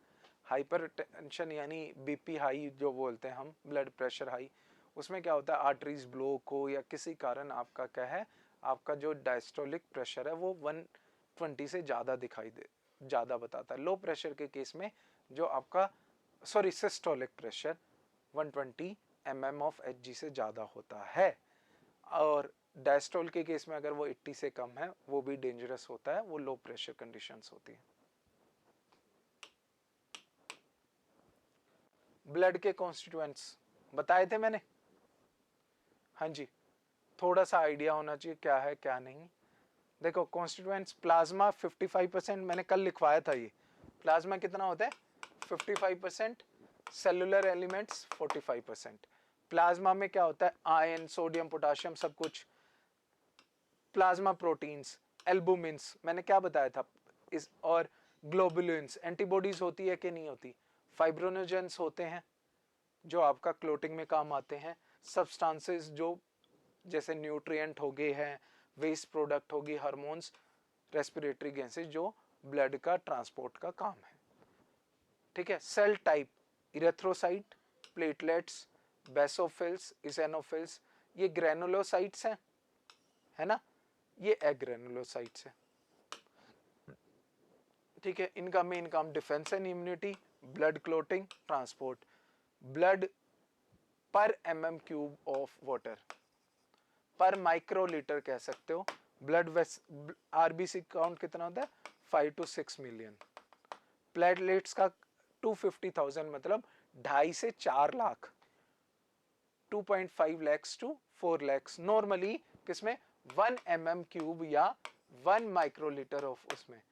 हाइपरटेंशन यानी बीपी हाई जो बोलते हैं हम, ब्लड प्रेशर हाई, उसमें क्या होता है, आर्टरीज ब्लॉक हो या किसी कारण आपका क्या है, आपका जो डायस्टोलिक प्रेशर है वो 120 से ज़्यादा दिखाई दे, ज़्यादा बताता है. लो प्रेशर के केस में जो आपका systolic pressure 120 mm of Hg से ज़्यादा होता है. और डायस्टोल के केस में अगर वो 80 से कम है वो भी डेंजरस होता है, वो लो प्रेशर कंडीशंस होती है. ब्लड के कॉन्स्टिट्यूएंट्स बताए थे मैंने. हाँ जी, थोड़ा सा आइडिया होना चाहिए क्या है क्या नहीं. देखो कॉन्स्टिट्यूएंट्स, प्लाज्मा 55%, मैंने कल लिखवाया था ये. प्लाज्मा कितना होता है, 55%. Cellular elements 45%. प्लाज्मा में क्या होता है, आयरन, सोडियम, पोटाशियम, सब कुछ. प्लाज्मा प्रोटीन्स, एल्बुमिन्स, मैंने क्या बताया था इस, और ग्लोबुलिन्स, एंटीबॉडीज होती है कि नहीं होती. फाइब्रोनोजेंस होते हैं जो आपका क्लोटिंग में काम आते हैं. सब्सटेंसेस जो जैसे न्यूट्रिएंट हो गए हैं, वेस्ट प्रोडक्ट होगी, हार्मोन्स, रेस्पिरेटरी गैसेस जो ब्लड का ट्रांसपोर्ट का काम है. ठीक है. Cell type, erythrocyte, platelets, basophils, eosinophils, ये ग्रेनुलोसाइट्स हैं, है ना, ये एग्रेनुलोसाइट्स हैं. ठीक है. इनका मेन काम defence and immunity, blood clotting, transport. Blood पर mm³ ऑफ वाटर, पर माइक्रोलीटर कह सकते हो. ब्लड आरबीसी काउंट कितना होता है, 5 to 6 मिलियन. प्लेटलेट्स का 250,000 मतलब 2.5 से 4 lakh. 2.5 lakhs to 4 lakhs normally किसमें, 1 mm³ या 1 माइक्रोलीटर ऑफ उसमें.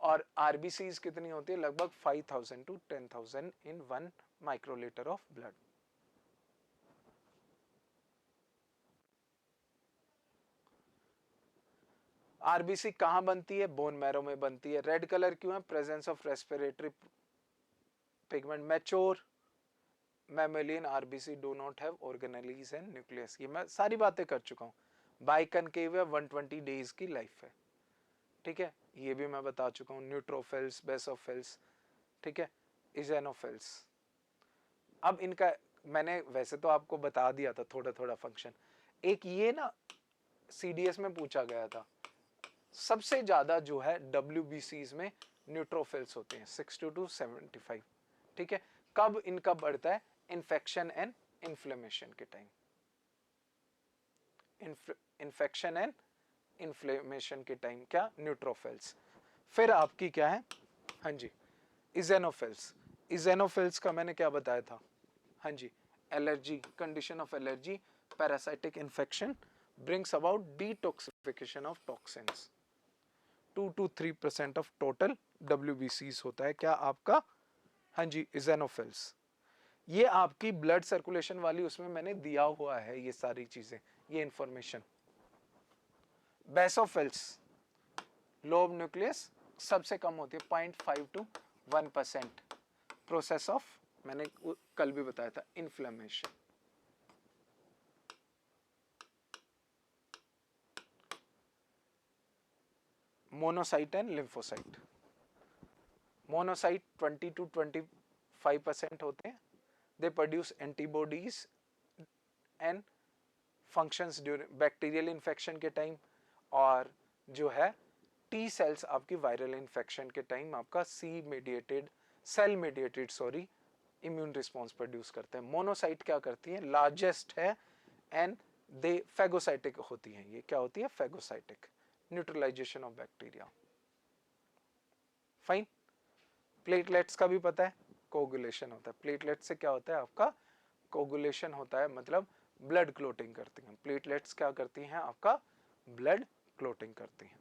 और आरबीसीज कितनी होती है, लगभग 5,000 to 10,000 in 1 microlitre of blood. RBC कहां बनती है, बोन मैरो में बनती है. रेड कलर क्यों है, presence of respiratory pigment. Mature mammalian RBC do not have organelles and nucleus. ये मैं सारी बातें कर चुका हूँ. बाइकनकेव है, 120 डेज की लाइफ है. ठीक है, ये भी मैं बता चुका हूँ. न्यूट्रोफिल्स, बेसोफिल्स, ठीक है, इजेनोफिल्स. अब इनका मैंने वैसे तो आपको बता दिया था थोड़ा थोड़ा फंक्शन. एक ये ना सीडीएस में पूछा गया था, सबसे ज्यादा जो है WBCs में न्यूट्रोफिल्स होते हैं, 60 to 75. ठीक है. कब इनका बढ़ता है, इन्फेक्शन एंड इन्फ्लेमेशन के टाइम. इन्फेक्शन एंड इन्फ्लेमेशन के टाइम क्या, न्यूट्रोफिल्स. फिर आपकी क्या है, हाँ जी, इजेनोफिल्स. इजेनोफिल्स का मैंने क्या बताया था, हाँ जी, allergy, condition of allergy, parasitic infection brings about detoxification of toxins. 2 to 3% of total WBCs होता है क्या आपका, हाँ जी, इजेनोफिल्स. ये आपकी ब्लड सर्कुलेशन वाली उसमें मैंने दिया हुआ है ये सारी चीजें, ये इंफॉर्मेशन. बेसोफिल्स, लोब न्यूक्लियस सबसे कम होती है 0.5 to 1%। प्रोसेस ऑफ, मैंने कल भी बताया था, inflammation. Monocyte and lymphocyte. Monocyte 20 to 25% होते हैं। They produce antibodies and functions during bacterial infection के टाइम, और जो है टी सेल्स आपकी वायरल इन्फेक्शन के टाइम आपका cell mediated immune response produce करते हैं। मोनोसाइट क्या करती है, लार्जेस्ट है एंड दे फेगोसाइटिक होती हैं। ये क्या होती है, phagocytic, neutralisation of bacteria. Fine. Platelets का भी पता है, कोगुलेशन होता है। प्लेटलेट से क्या होता है आपका, कोगुलेशन होता है, मतलब ब्लड क्लोटिंग करती हैं। प्लेटलेट्स क्या करती हैं आपका, ब्लड क्लोटिंग करती हैं।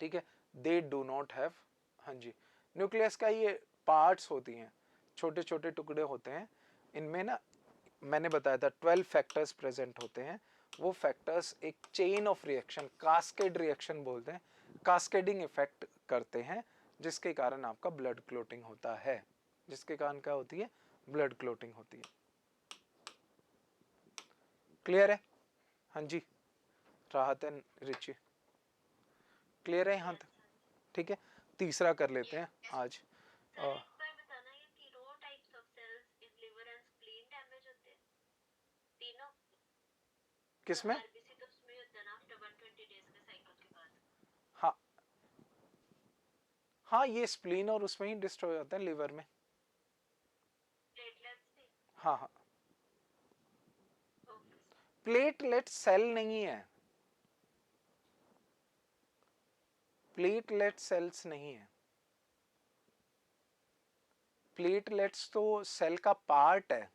ठीक है, दे डू नॉट हैव, हाँ जी, न्यूक्लियस का ये पार्ट्स होती हैं, छोटे छोटे टुकड़े होते हैं। इनमें ना मैंने बताया था 12 फैक्टर्स प्रेजेंट होते हैं। वो फैक्टर्स एक chain of reaction, cascade reaction बोलते हैं, कास्केडिंग इफेक्ट करते हैं, जिसके कारण आपका ब्लड क्लोटिंग होता है। जिसके कारण क्या होती है, ब्लड क्लोटिंग होती है। क्लियर है? हाँ जी, राहत एंड रिची, क्लियर है यहाँ तक? ठीक है, तीसरा कर लेते हैं आज। किसमें? हाँ हाँ, ये स्प्लीन और उसमें ही डिस्ट्रॉय होते हैं, लिवर में। हाँ हाँ, प्लेटलेट सेल नहीं है, प्लेटलेट सेल्स नहीं है। प्लेटलेट्स तो सेल का पार्ट है।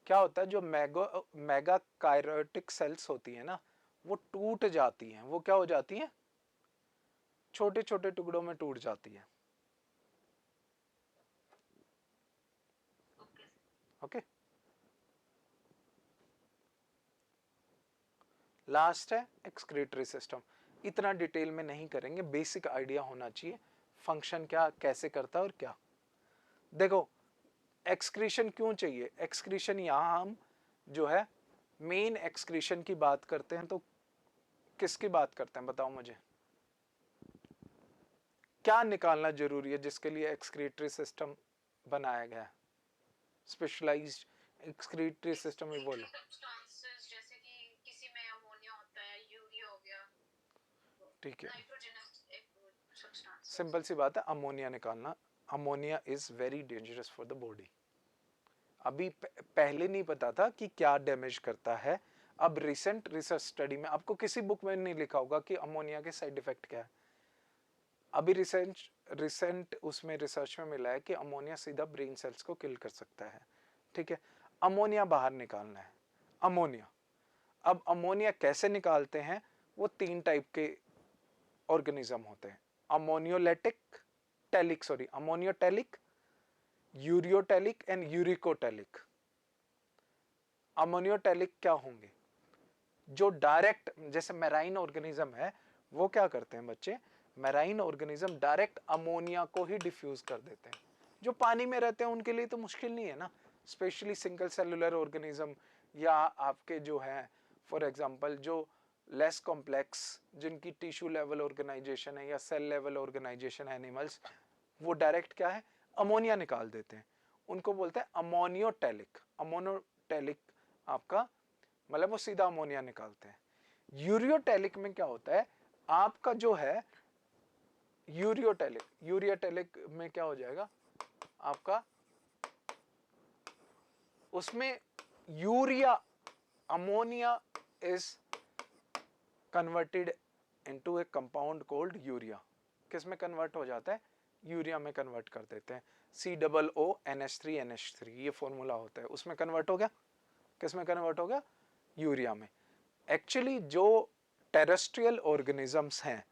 क्या होता है, जो मेगा कायरोटिक सेल्स होती है ना, वो टूट जाती हैं। वो क्या हो जाती हैं, छोटे छोटे टुकड़ों में टूट जाती है। ओके, लास्ट है एक्सक्रीटरी सिस्टम। इतना डिटेल में नहीं करेंगे, बेसिक आइडिया होना चाहिए फंक्शन क्या कैसे करता है और क्या। देखो, एक्सक्रीशन क्यों चाहिए, एक्सक्रीशन यहाँ हम जो है मेन एक्सक्रीशन की बात करते हैं, तो किसकी बात करते हैं बताओ मुझे, क्या निकालना जरूरी है जिसके लिए एक्सक्रीटरी सिस्टम बनाया गया है, स्पेशलाइज्ड एक्सक्रीटरी सिस्टम में बोलो। सब्सटेंसेस जैसे कि किसी में अमोनिया होता है, यूरिया हो गया, ठीक है, नाइट्रोजनस सब्सटेंसेस। सिंपल सी बात है, अमोनिया निकालना। Ammonia is very dangerous for the body. अभी पहले नहीं पता था कि क्या डैमेज करता है। अब रिसेंट रिसर्च स्टडी में आपको किसी बुक में नहीं लिखा होगा कि अमोनिया के साइड इफेक्ट क्या है। अभी रिसेंट उसमें रिसर्च में मिला है कि अमोनिया सीधा ब्रेन सेल्स को किल कर सकता है। ठीक है, अमोनिया बाहर निकालना है। अमोनिया, अब अमोनिया कैसे निकालते हैं, वो 3 टाइप के ऑर्गेनिज्म होते हैं, अमोनियोटेलिक, यूरियोटेलिक एंड यूरिकोटेलिक। अमोनियोटेलिक क्या होंगे, जो डायरेक्ट, जैसे मैराइन ऑर्गेनिज्म है, वो क्या करते हैं बच्चे, मैराइन ऑर्गेनिज्म डायरेक्ट अमोनिया को ही डिफ्यूज कर देते हैं। जो पानी में रहते हैं उनके लिए तो मुश्किल नहीं है ना, स्पेशली सिंगल सेलुलर ऑर्गेनिज्म, या आपके जो है फॉर एग्जांपल जो लेस कॉम्प्लेक्स, जिनकी टिश्यू लेवल ऑर्गेनाइजेशन है या सेल लेवल ऑर्गेनाइजेशन एनिमल्स, वो डायरेक्ट क्या है, अमोनिया निकाल देते हैं। उनको बोलते हैं अमोनियोटेलिक। अमोनियोटेलिक आपका मतलब वो सीधा अमोनिया निकालते हैं। यूरियोटेलिक में क्या होता है, आपका जो है यूरियोटेलिक में क्या हो जाएगा आपका, उसमें urea, ammonia is converted into A compound called urea. किस में कन्वर्ट हो जाता है, यूरिया में कन्वर्ट कर देते हैं। COONH3NH3 ये फॉर्मूला होता है, उसमें कन्वर्ट हो गया। किस में कन्वर्ट हो गया, यूरिया में। एक्चुअली जो टेरेस्ट्रियल ऑर्गेनिजम्स हैं,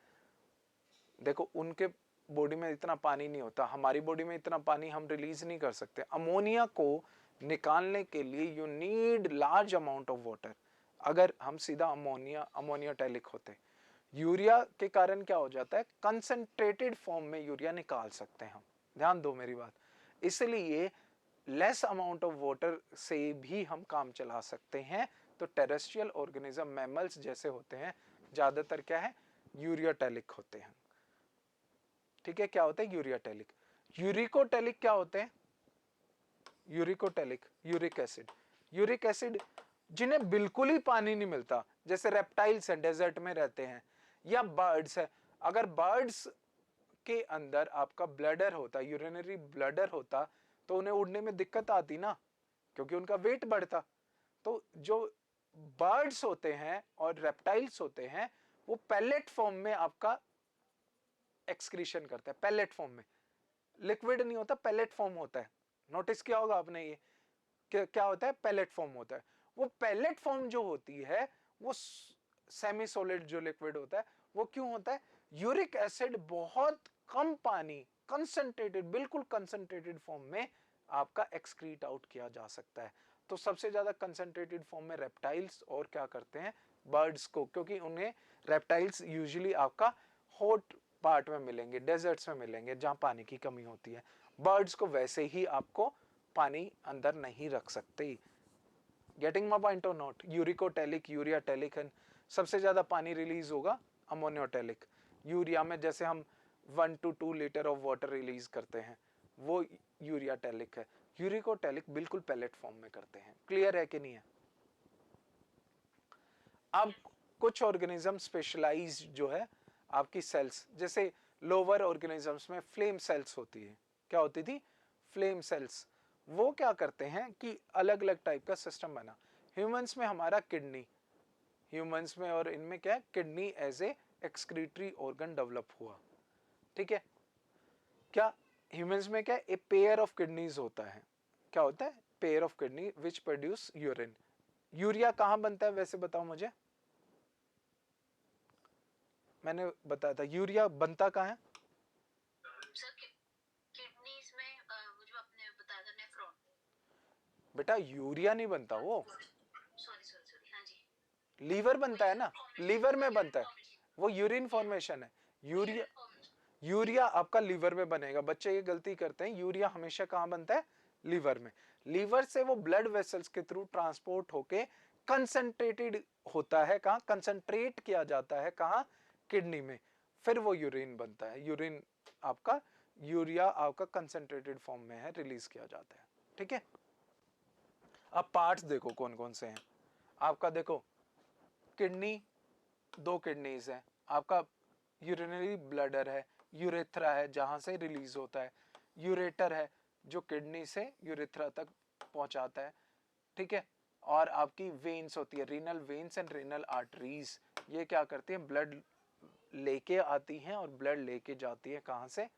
देखो उनके बॉडी में इतना पानी नहीं होता, हमारी बॉडी में इतना पानी हम रिलीज नहीं कर सकते। अमोनिया को निकालने के लिए you need large amount of water. अगर हम सीधा अमोनिया टैलिक होते, यूरिया के कारण क्या हो जाता है, कंसंट्रेटेड फॉर्म में यूरिया निकाल सकते हैं हम, ध्यान दो मेरी बात। इसलिए लेस अमाउंट ऑफ वाटर से भी हम काम चला सकते हैं। तो टेरेस्ट्रियल ऑर्गेनिज्म मैमल्स जैसे होते हैं ज्यादातर क्या है, यूरिया टैलिक होते हैं। ठीक है, क्या होता है यूरिया टैलिक। यूरिकोटैलिक क्या होते हैं, यूरिकोटैलिक यूरिक एसिड जिन्हें बिल्कुल ही पानी नहीं मिलता, जैसे रेप्टाइल्स हैं डेजर्ट में रहते हैं, या बर्ड्स है। अगर बर्ड्स के अंदर आपका ब्लडर होता, यूरिनरी ब्लडर होता, तो उन्हें उड़ने में दिक्कत आती ना, क्योंकि उनका वेट बढ़ता। तो जो बर्ड्स होते हैं और रेप्टाइल्स होते हैं वो पैलेट फॉर्म में आपका एक्सक्रीशन करते हैं, पैलेट फॉर्म में, लिक्विड नहीं होता, पैलेट फॉर्म होता है। नोटिस किया होगा आपने ये, क्या होता है, पैलेट फॉर्म होता है। वो पैलेट फॉर्म जो होती है वो सेमी सॉलिड जो लिक्विड होता है, वो क्यों होता है, यूरिक एसिड बहुत कम पानी, कंसंट्रेटेड, बिल्कुल कंसंट्रेटेड फॉर्म में आपका एक्सक्रीट आउट किया जा सकता है। तो सबसे ज्यादा कंसंट्रेटेड फॉर्म में रेप्टाइल्स और क्या करते हैं, बर्ड्स को, क्योंकि उन्हें रेप्टाइल्स यूजुअली आपका हॉट पार्ट में मिलेंगे, डेजर्ट्स में मिलेंगे जहां पानी की कमी होती है। बर्ड्स को वैसे ही आपको पानी अंदर नहीं रख सकते। गेटिंग माय पॉइंट और नॉट। यूरिकोटैलिक, यूरिया टैलिक, सबसे ज्यादा पानी रिलीज होगा अमोनियोटैलिक। यूरिया में जैसे हम 1 to 2 litre of water release करते हैं, वो यूरिया टैलिक है। यूरिकोटैलिक बिल्कुल पैलेट फॉर्म में करते हैं। क्लियर है कि नहीं है। अब कुछ ऑर्गेनिज्म स्पेशलाइज जो है आपकी सेल्स, जैसे लोअर ऑर्गेनिजम्स में फ्लेम सेल्स होती है। क्या होती थी, फ्लेम सेल्स। वो क्या करते हैं कि अलग अलग टाइप का सिस्टम बना। ह्यूमंस में हमारा किडनी, ह्यूमंस में और इनमें क्या है, kidney as a excretory organ develop हुआ। ठीक है, क्या ह्यूमंस में क्या, ए पेयर ऑफ किडनीज होता है। क्या होता है, pair of kidney which produce urine. Urea कहां बनता है वैसे बताओ मुझे, मैंने बताया था यूरिया बनता कहाँ है। सर किडनीज में वो जो आपने बताया था नेफ्रॉन। बेटा यूरिया नहीं बनता, वो सॉरी सॉरी सॉरी, हाँ जी। लीवर बनता है ना, लीवर में बनता है, वो यूरिन फॉर्मेशन है। यूरिया, यूरिया आपका लीवर में बनेगा। बच्चे ये गलती करते हैं, यूरिया हमेशा कहाँ बनता है, लीवर में। लीवर से वो ब्लड वेसल्स के थ्रू ट्रांसपोर्ट होके कंसंट्रेटेड होता है, कहाँ कंसंट्रेट किया जाता है, कहाँ, किडनी में। फिर वो यूरिन बनता है। यूरिन आपका, यूरिया आपका कंसंट्रेटेड फॉर्म में है, रिलीज किया जाता है। ठीक है, अब पार्ट्स देखो कौन कौन से हैं आपका। देखो किडनी, 2 किडनीज है आपका, यूरिनरी ब्लडर है, यूरेथ्रा है जहां से रिलीज होता है, यूरेटर है जो किडनी से यूरेथ्रा तक पहुंचाता है। ठीक है, और आपकी वेन्स होती है, renal veins and renal arteries. ये क्या करती हैं, ब्लड लेके आती हैं और ब्लड लेके जाती है कहां से,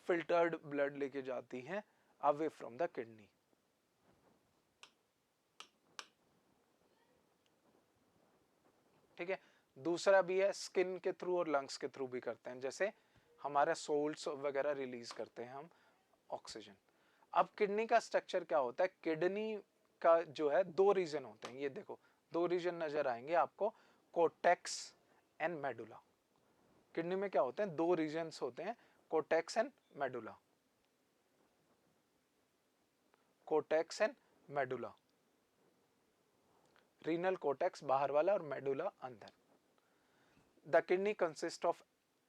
फिल्टर्ड ब्लड लेके जाती हैं अवे फ्रॉम द किडनी। ठीक है, दूसरा भी है स्किन के थ्रू और लंग्स के थ्रू भी करते हैं, जैसे हमारे सोल्स वगैरह रिलीज करते हैं हम ऑक्सीजन। अब किडनी का स्ट्रक्चर क्या होता है, किडनी का जो है 2 रीजन होते हैं, ये देखो 2 रीजन नजर आएंगे आपको, कोर्टेक्स एंड मेडुला। किडनी में क्या होते हैं, 2 रीजन्स होते हैं, cortex and medulla, cortex and medulla. Renal cortex बाहर वाला और मेडुला अंदर। The kidney consists of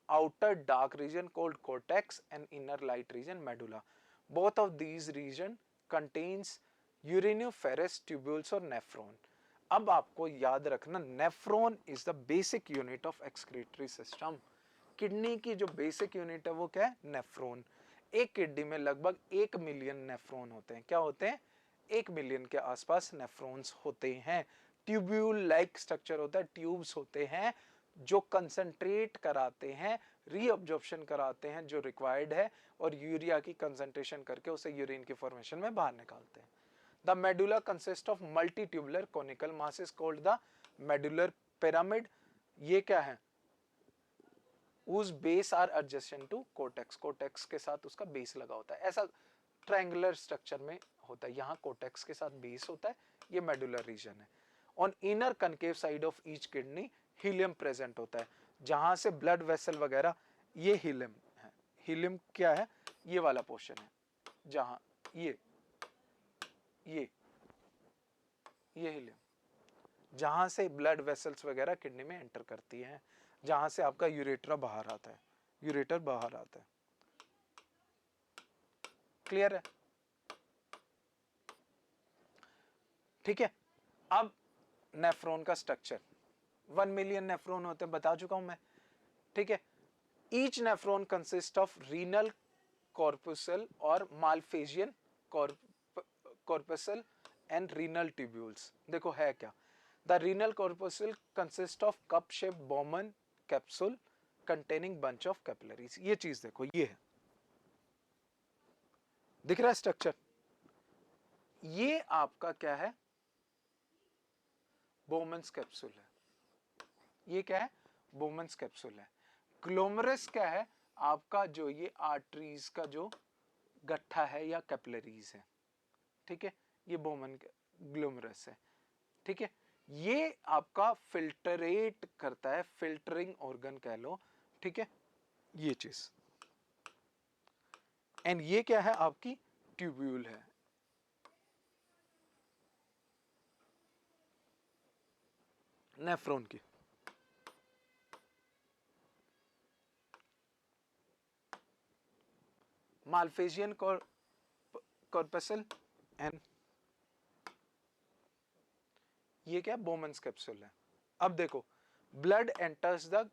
outer dark region called cortex and inner light region medulla. Both of these region contains uriniferous tubules or nephron. अब आपको याद रखना, nephron is the basic unit of excretory system. Kidney की जो basic unit है वो क्या है, नेफ्रॉन। एक किडनी में लगभग 1 मिलियन नेफ्रॉन होते हैं। क्या होते हैं, 1 मिलियन के आसपास नेफ्रॉन्स होते हैं। ट्यूब्यूल लाइक स्ट्रक्चर होता है, ट्यूब्स होते हैं जो कंसंट्रेट कराते हैं, रीअब्जॉर्प्शन कराते हैं जो रिक्वायर्ड है, और यूरिया की कंसंट्रेशन करके उसे यूरिन की फॉर्मेशन में बाहर निकालते हैं। The medulla consist of multi tubular conical mass is called the medullary pyramid. ये क्या है, उस base are adjacent to cortex, cortex के साथ उसका बेस लगा होता है। ऐसा ट्रायंगुलर स्ट्रक्चर में होता है, यहाँ कोर्टेक्स के साथ बेस होता है, ये मेडुलर रीजन है। On inner concave side of each kidney helium present होता है, जहां से ब्लड वेसल वगैरह, ये हीलियम है। हीलियम क्या है? ये वाला पोर्शन है, जहां ये हीलियम, जहां से ब्लड वेसल्स वगैरह किडनी में एंटर करती हैं, जहां से आपका यूरेट्रा बाहर आता है, यूरेटर बाहर आता है। क्लियर है? ठीक है। अब नेफ्रॉन का स्ट्रक्चर, 1 मिलियन नेफ्रॉन होते हैं, बता चुका हूं मैं। ठीक है। Each nephron consist of renal corpuscle और मालफेजियन कॉर्पसल एंड रीनल ट्यूब्यूल्स। देखो है क्या, the renal corpuscle consist of cup shape Bowman capsule containing bunch of capillaries. ये चीज देखो, ये है, दिख रहा है स्ट्रक्चर? ये आपका क्या है? बोमन्स कैप्सूल है। ये क्या है? बोमन्स कैप्सूल है। ग्लोमरस क्या है? आपका जो ये आर्टरीज का जो गट्ठा है या कैपिलरीज है। ठीक है, ये बोमन ग्लोमरस है। ठीक है, ये आपका फिल्टरेट करता है, फिल्टरिंग ऑर्गन कह लो। ठीक है, ये चीज। एंड ये क्या है? आपकी ट्यूब्यूल है। नेफ्रॉन की। मालफेजियन कॉर्पसल एंड ये क्या? बोमन्स कैप्सूल है। अब देखो, blood enters the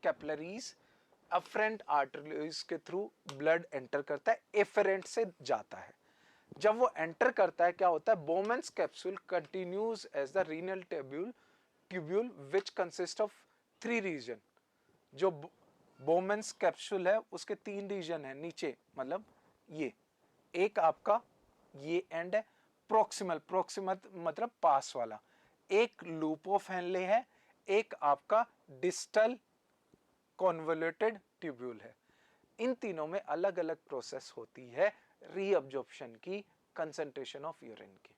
capillaries, afferent arteries के थ्रू ब्लड एंटर करता है, एफरेंट से जाता है। जब वो एंटर करता है, क्या होता है? Bowman's capsule continues as the renal tubule which consist of 3 region. जो बोमन्स कैप्सूल है उसके 3 रीजन है नीचे, मतलब ये एक आपका ये एंड है प्रोक्सिमल, मतलब पास वाला, एक लूप ऑफ हेनले है, एक आपका डिस्टल कॉन्वोल्यूटेड ट्यूब्यूल है। इन तीनों में अलग अलग प्रोसेस होती है रीअब्जॉर्प्शन की, कंसंट्रेशन ऑफ यूरिन की।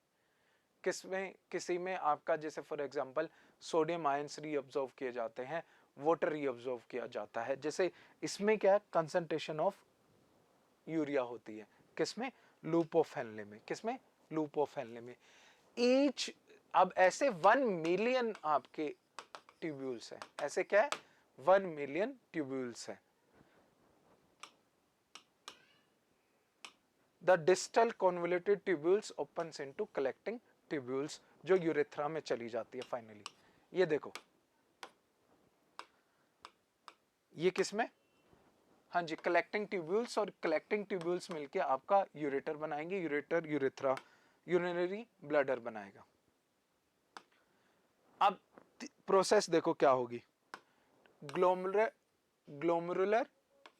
किसमें? किसी में आपका जैसे for example sodium ions reabsorb किए जाते हैं, वाटर रीअब्जॉर्ब किया जाता है। जैसे इसमें क्या है? कंसंट्रेशन ऑफ यूरिया होती है। किसमें? लूप ऑफ हेनले में। किसमें? लूप ऑफ हेनले में। ईच, अब ऐसे 1 मिलियन आपके ट्यूब्यूल्स हैं। ऐसे क्या है? 1 मिलियन ट्यूब्यूल्स हैं। The distal convoluted tubules opens into collecting tubules, जो यूरेथ्रा में चली जाती है फाइनली। ये देखो, ये किसमें? हाँ जी, कलेक्टिंग ट्यूब्यूल्स, और कलेक्टिंग ट्यूब्यूल्स मिलके आपका यूरेटर बनाएंगे, यूरेटर यूरेथ्रा यूरिनरी ब्लडर बनाएगा। अब प्रोसेस देखो क्या होगी, ग्लोमेरुलर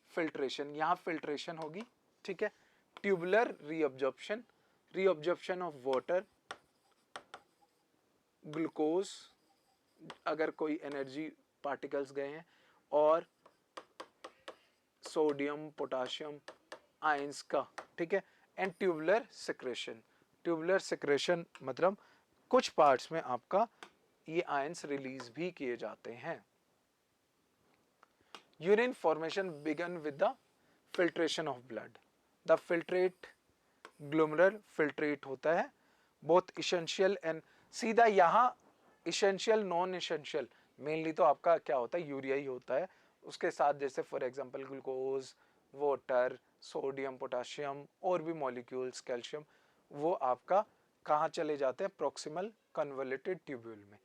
फिल्ट्रेशन, यहां फिल्ट्रेशन होगी। ठीक है, tubular reabsorption of water, glucose, अगर कोई एनर्जी पार्टिकल्स गए हैं, और सोडियम पोटाशियम आयंस का। ठीक है, and tubular secretion. Tubular secretion मतलब कुछ पार्ट्स में आपका ये आयंस रिलीज भी किए जाते हैं। Urine formation begin with the filtration of blood. The filtrate glomerular filtrate होता है, बोथ इसेंशियल एंड, सीधा यहां इसेंशियल नॉन इसेंशियल, मेनली तो आपका क्या होता है? यूरिया ही होता है। उसके साथ जैसे for example glucose, water, sodium potassium और भी मॉलिक्यूल्स, कैल्शियम, वो आपका कहाँ चले जाते हैं? प्रोक्सिमल कन्वोल्यूटेड ट्यूब्यूल में।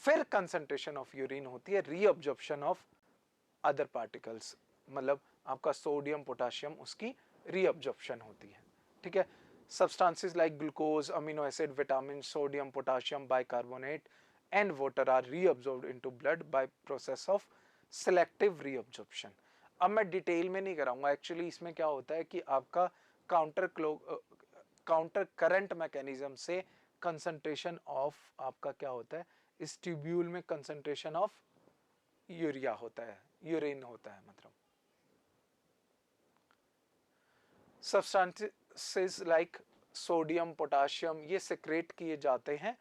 फिर कंसंट्रेशन ऑफ यूरिन होती है, रीअब्जॉर्प्शन ऑफ अदर पार्टिकल्स, मतलब आपका सोडियम पोटाशियम, उसकी रीअब्जॉर्प्शन होती है। ठीक है, substances like glucose, amino acid, vitamin, sodium, potassium, bicarbonate and water are reabsorbed into blood by process of selective reabsorption। अब मैं डिटेल में नहीं कराऊंगा, एक्चुअली इसमें क्या होता है कि आपका काउंटर करंट मैकेनिज्म से कंसंट्रेशन ऑफ आपका क्या होता है? इस ट्यूब्यूल में कंसंट्रेशन ऑफ यूरिया होता है, यूरिन होता है मतलब। सब्सटेंसेस लाइक सोडियम पोटाशियम ये सेक्रेट किए जाते हैं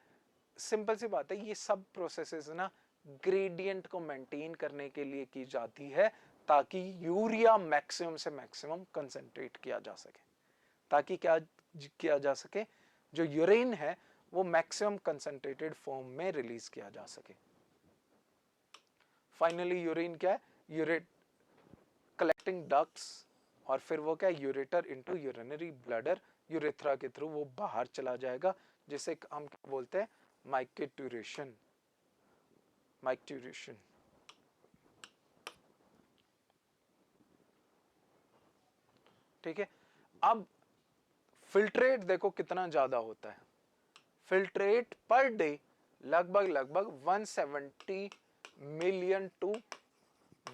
सिंपल सी बात है, ये सब प्रोसेसेस ना ग्रेडियंट को मेंटेन करने के लिए की जाती है ताकि यूरिया मैक्सिमम से मैक्सिमम कंसंट्रेट किया जा सके, ताकि क्या किया जा सके, जो यूरेन है वो मैक्सिमम कंसंट्रेटेड फॉर्म में रिलीज किया जा सके। फाइनली यूरिन क्या है, यूरेट कलेक्टिंग डक्ट्स, और फिर वो क्या है, ureter into urinary bladder, urethra के थ्रू वो बाहर चला जाएगा, जिसे हम क्या बोलते हैं, माइक्टूरेशन। माइक्टूरेशन ठीक है। अब फिल्ट्रेट देखो कितना ज्यादा होता है, फिल्ट्रेट पर डे लगभग 170 million to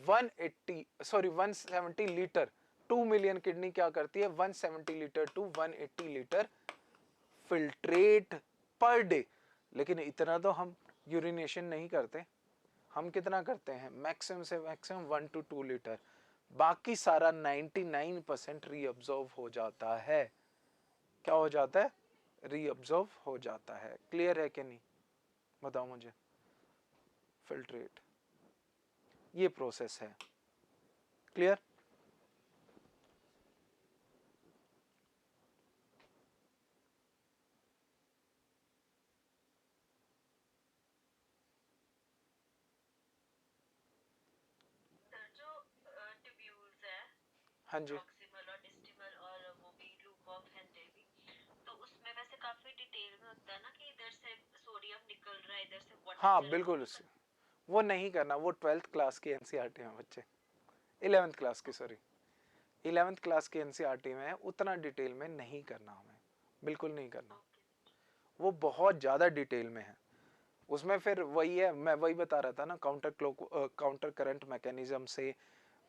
170 litre. 2 million kidney क्या करती है, 170 litre to 180 litre filtrate per day. लेकिन इतना तो हम यूरिनेशन नहीं करते, हम कितना करते हैं, मैक्सिमम से मैक्सिमम 1 to 2 लीटर। बाकी सारा 99% रीअब्जॉर्व हो जाता है। क्या हो जाता है, रीअब्जॉर्व हो जाता है। क्लियर है कि नहीं, बताओ मुझे। फिल्ट्रेट, ये प्रोसेस है, क्लियर। सर जो ट्यूब्यूल्स है, हाँ जी, प्रॉक्सिमल और डिस्टिमल और वो भी लूप ऑफ हेंडे भी, तो उसमें वैसे काफी डिटेल में होता है ना कि इधर से सोडियम निकल रहा है, इधर से वाटर हाँ जो है वो बिल्कुल। निकल। वो नहीं करना, वो 12th क्लास की एनसीईआरटी में बच्चे, 11th क्लास की, सॉरी 11th क्लास की एनसीईआरटी में है, उतना डिटेल में नहीं करना हमें, बिल्कुल नहीं करना। ओके। वो बहुत ज़्यादा डिटेल में है, उसमें फिर वही है, मैं वही बता रहा था ना, काउंटर करंट मैकेनिज्म से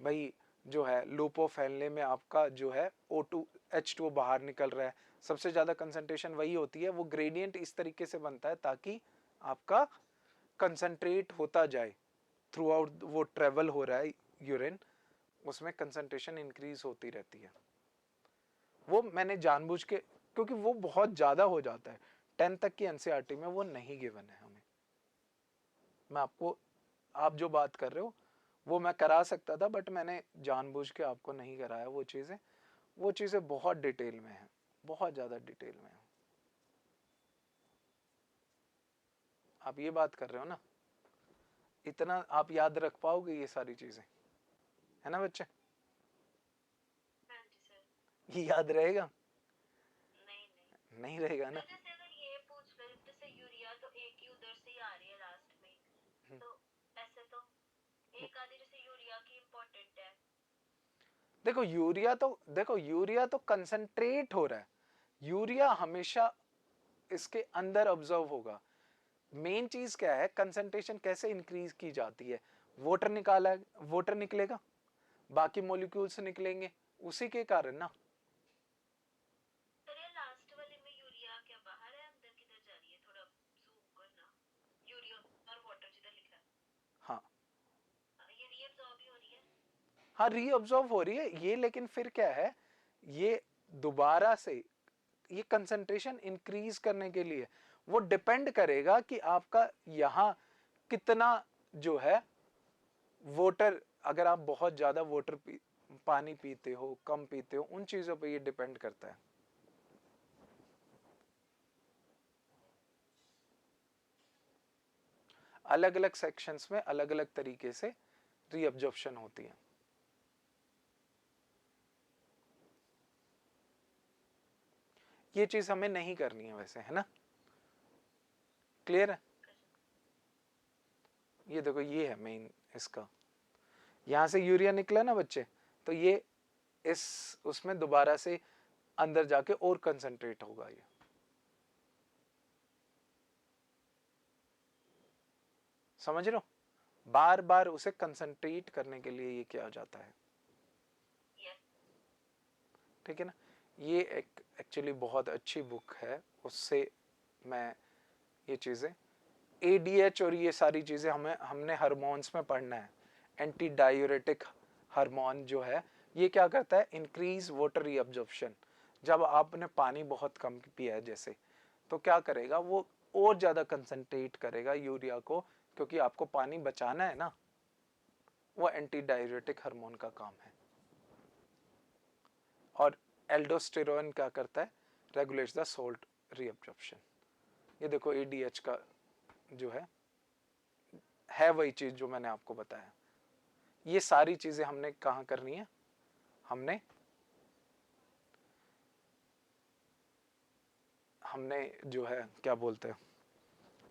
भाई जो है लूपोफेलने में आपका जो है O2 H2O बाहर निकल रहा है, सबसे ज़्यादा कंसंट्रेशन वही होती है। वो ग्रेडियंट इस तरीके से बनता है ताकि आपका कंसंट्रेट होता जाए थ्रू आउट, वो ट्रेवल हो रहा है यूरिन, उसमें कंसंट्रेशन इंक्रीज होती रहती है। वो मैंने जानबूझ के, क्योंकि वो बहुत ज़्यादा हो जाता है, 10 तक की एनसीईआरटी में वो नहीं गिवन है हमें। मैं आपको, आप जो बात कर रहे हो वो मैं करा सकता था, बट मैंने जानबूझ के आपको नहीं कराया वो चीज़ें। वो चीज़ें बहुत डिटेल में है, बहुत ज़्यादा डिटेल में है। आप ये बात कर रहे हो ना, इतना आप याद रख पाओगे ये सारी चीज़ें, है ना बच्चे। हाँ जी सर। ये याद रहेगा, नहीं नहीं नहीं रहेगा ना। सर, जैसे अगर ये पूछ लो, जैसे यूरिया तो एक ही उधर से ही आ रही है लास्ट में, तो ऐसे तो एक आधी जैसे यूरिया की इम्पोर्टेंट है। देखो यूरिया तो कंसंट्रेट हो रहा है, यूरिया हमेशा इसके अंदर ऑब्जर्व होगा। मेन चीज क्या है, कंसंट्रेशन कैसे इंक्रीज की जाती है, वाटर निकाला, वाटर निकलेगा, बाकी मॉलिक्यूल्स निकलेंगे, उसी के कारण ना। सर ये लास्ट वाले में यूरिया क्या बाहर है, अंदर किधर जा रही है, थोड़ा जूम करना। यूरिया और वाटर जिधर लिखा है, हाँ ये रीअब्सॉर्ब ही हो रही है। हाँ, रीअब्जॉर्ब हो रही है ये, लेकिन फिर क्या है, ये दोबारा से ये कंसंट्रेशन इंक्रीज करने के लिए वो डिपेंड करेगा कि आपका यहाँ कितना जो है वाटर, अगर आप बहुत ज्यादा वाटर पानी पीते हो, कम पीते हो, उन चीजों पे ये डिपेंड करता है। अलग अलग सेक्शंस में अलग अलग तरीके से रीअब्जॉर्प्शन होती है। ये चीज हमें नहीं करनी है वैसे, है ना, क्लियर है। ये देखो, ये है मेन इसका, यहां से यूरिया निकला ना बच्चे, तो ये इस उसमें दोबारा से अंदर जाके और कंसंट्रेट होगा ये। समझ रहे हो, बार बार उसे कंसंट्रेट करने के लिए ये किया जाता है, यस। ठीक है ना। ये एक एक्चुअली बहुत अच्छी बुक है, उससे मैं ये चीज़ें, एडीएच और ये सारी चीज़ें हमने हार्मोन्स में पढ़ना है। एंटी डायूरेटिक हार्मोन जो है, ये क्या करता है, इंक्रीज वाटर रीअब्जॉर्प्शन। जब आपने पानी बहुत कम पिया है जैसे, तो क्या करेगा, वो और ज़्यादा कंसंट्रेट करेगा यूरिया को, क्योंकि आपको पानी बचाना है ना, वो एंटी डाययूरेटिक हार्मोन का काम है। और एल्डोस्टेरोन क्या करता है, रेगुलेट्स द सोल्ट रीअब्जॉर्प्शन। ये देखो एडीएच का जो है वही चीज जो मैंने आपको बताया। ये सारी चीजें हमने कहाँ करनी है, हमने जो है क्या बोलते हैं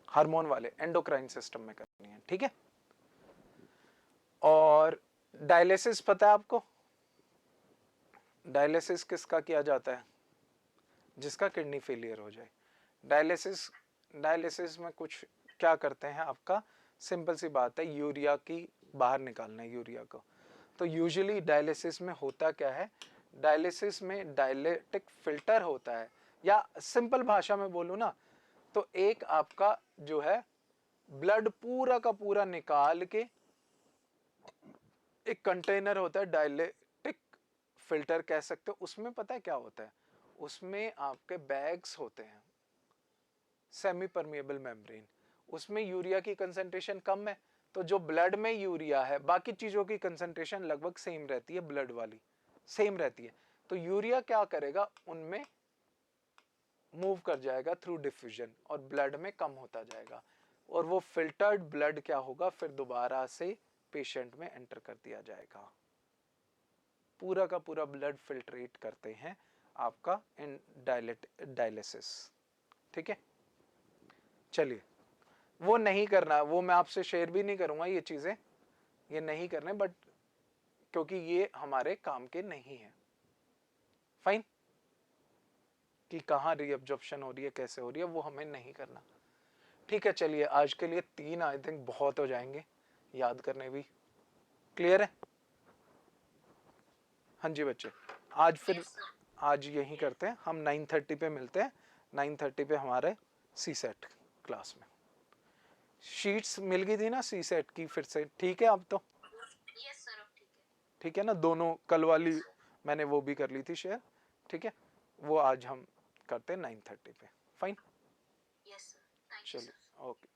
हार्मोन वाले एंडोक्राइन सिस्टम में करनी है, ठीक है। और डायलिसिस पता है आपको, डायलिसिस किसका किया जाता है, जिसका किडनी फेलियर हो जाए। डायलिसिस में कुछ क्या करते हैं, आपका सिंपल सी बात है, यूरिया की बाहर निकालना है यूरिया को। तो यूजुअली डायलिसिस में होता क्या है, डायलिसिस में डायलिटिक फिल्टर होता है, या सिंपल भाषा में बोलूं ना तो एक आपका जो है ब्लड पूरा का पूरा निकाल के एक कंटेनर होता है, डायलिटिक फिल्टर कह सकते हो। उसमें पता है क्या होता है, उसमें आपके बैग्स होते हैं, सेमी परमिएबल मेम्ब्रेन। उसमें यूरिया की कंसंट्रेशन कम है, तो जो ब्लड में यूरिया है, बाकी चीजों की कंसंट्रेशन लगभग सेम रहती है, ब्लड वाली सेम रहती है। तो यूरिया क्या करेगा, उनमें मूव कर जाएगा थ्रू डिफ्यूजन और ब्लड में कम होता जाएगा, और वो फिल्टर्ड ब्लड क्या होगा, फिर दोबारा से पेशेंट में एंटर कर दिया जाएगा। पूरा का पूरा ब्लड फिल्ट्रेट करते हैं आपका इन डायलिसिस, ठीक है। चलिए, वो नहीं करना, वो मैं आपसे शेयर भी नहीं करूंगा ये चीजें, ये नहीं करने, बट क्योंकि ये हमारे काम के नहीं है। फाइन, कि कहाँ रीअब्जॉर्प्शन हो रही है, कैसे हो रही है, वो हमें नहीं करना। ठीक है, चलिए आज के लिए 3 आई थिंक बहुत हो जाएंगे याद करने भी। क्लियर है? हाँ जी बच्चे, आज फिर आज यही करते हैं हम, 9:30 पे मिलते हैं। 9:30 पे हमारे सी सेट क्लास में। शीट्स मिल गई थी ना सी सेट की फिर से, ठीक है अब तो? यस सर, अब ठीक है। ठीक है ना, दोनों कल वाली मैंने वो भी कर ली थी शेयर, ठीक है। वो आज हम करते हैं 9:30 पे। Fine, yes sir, thank you चलिए, सर। ओके।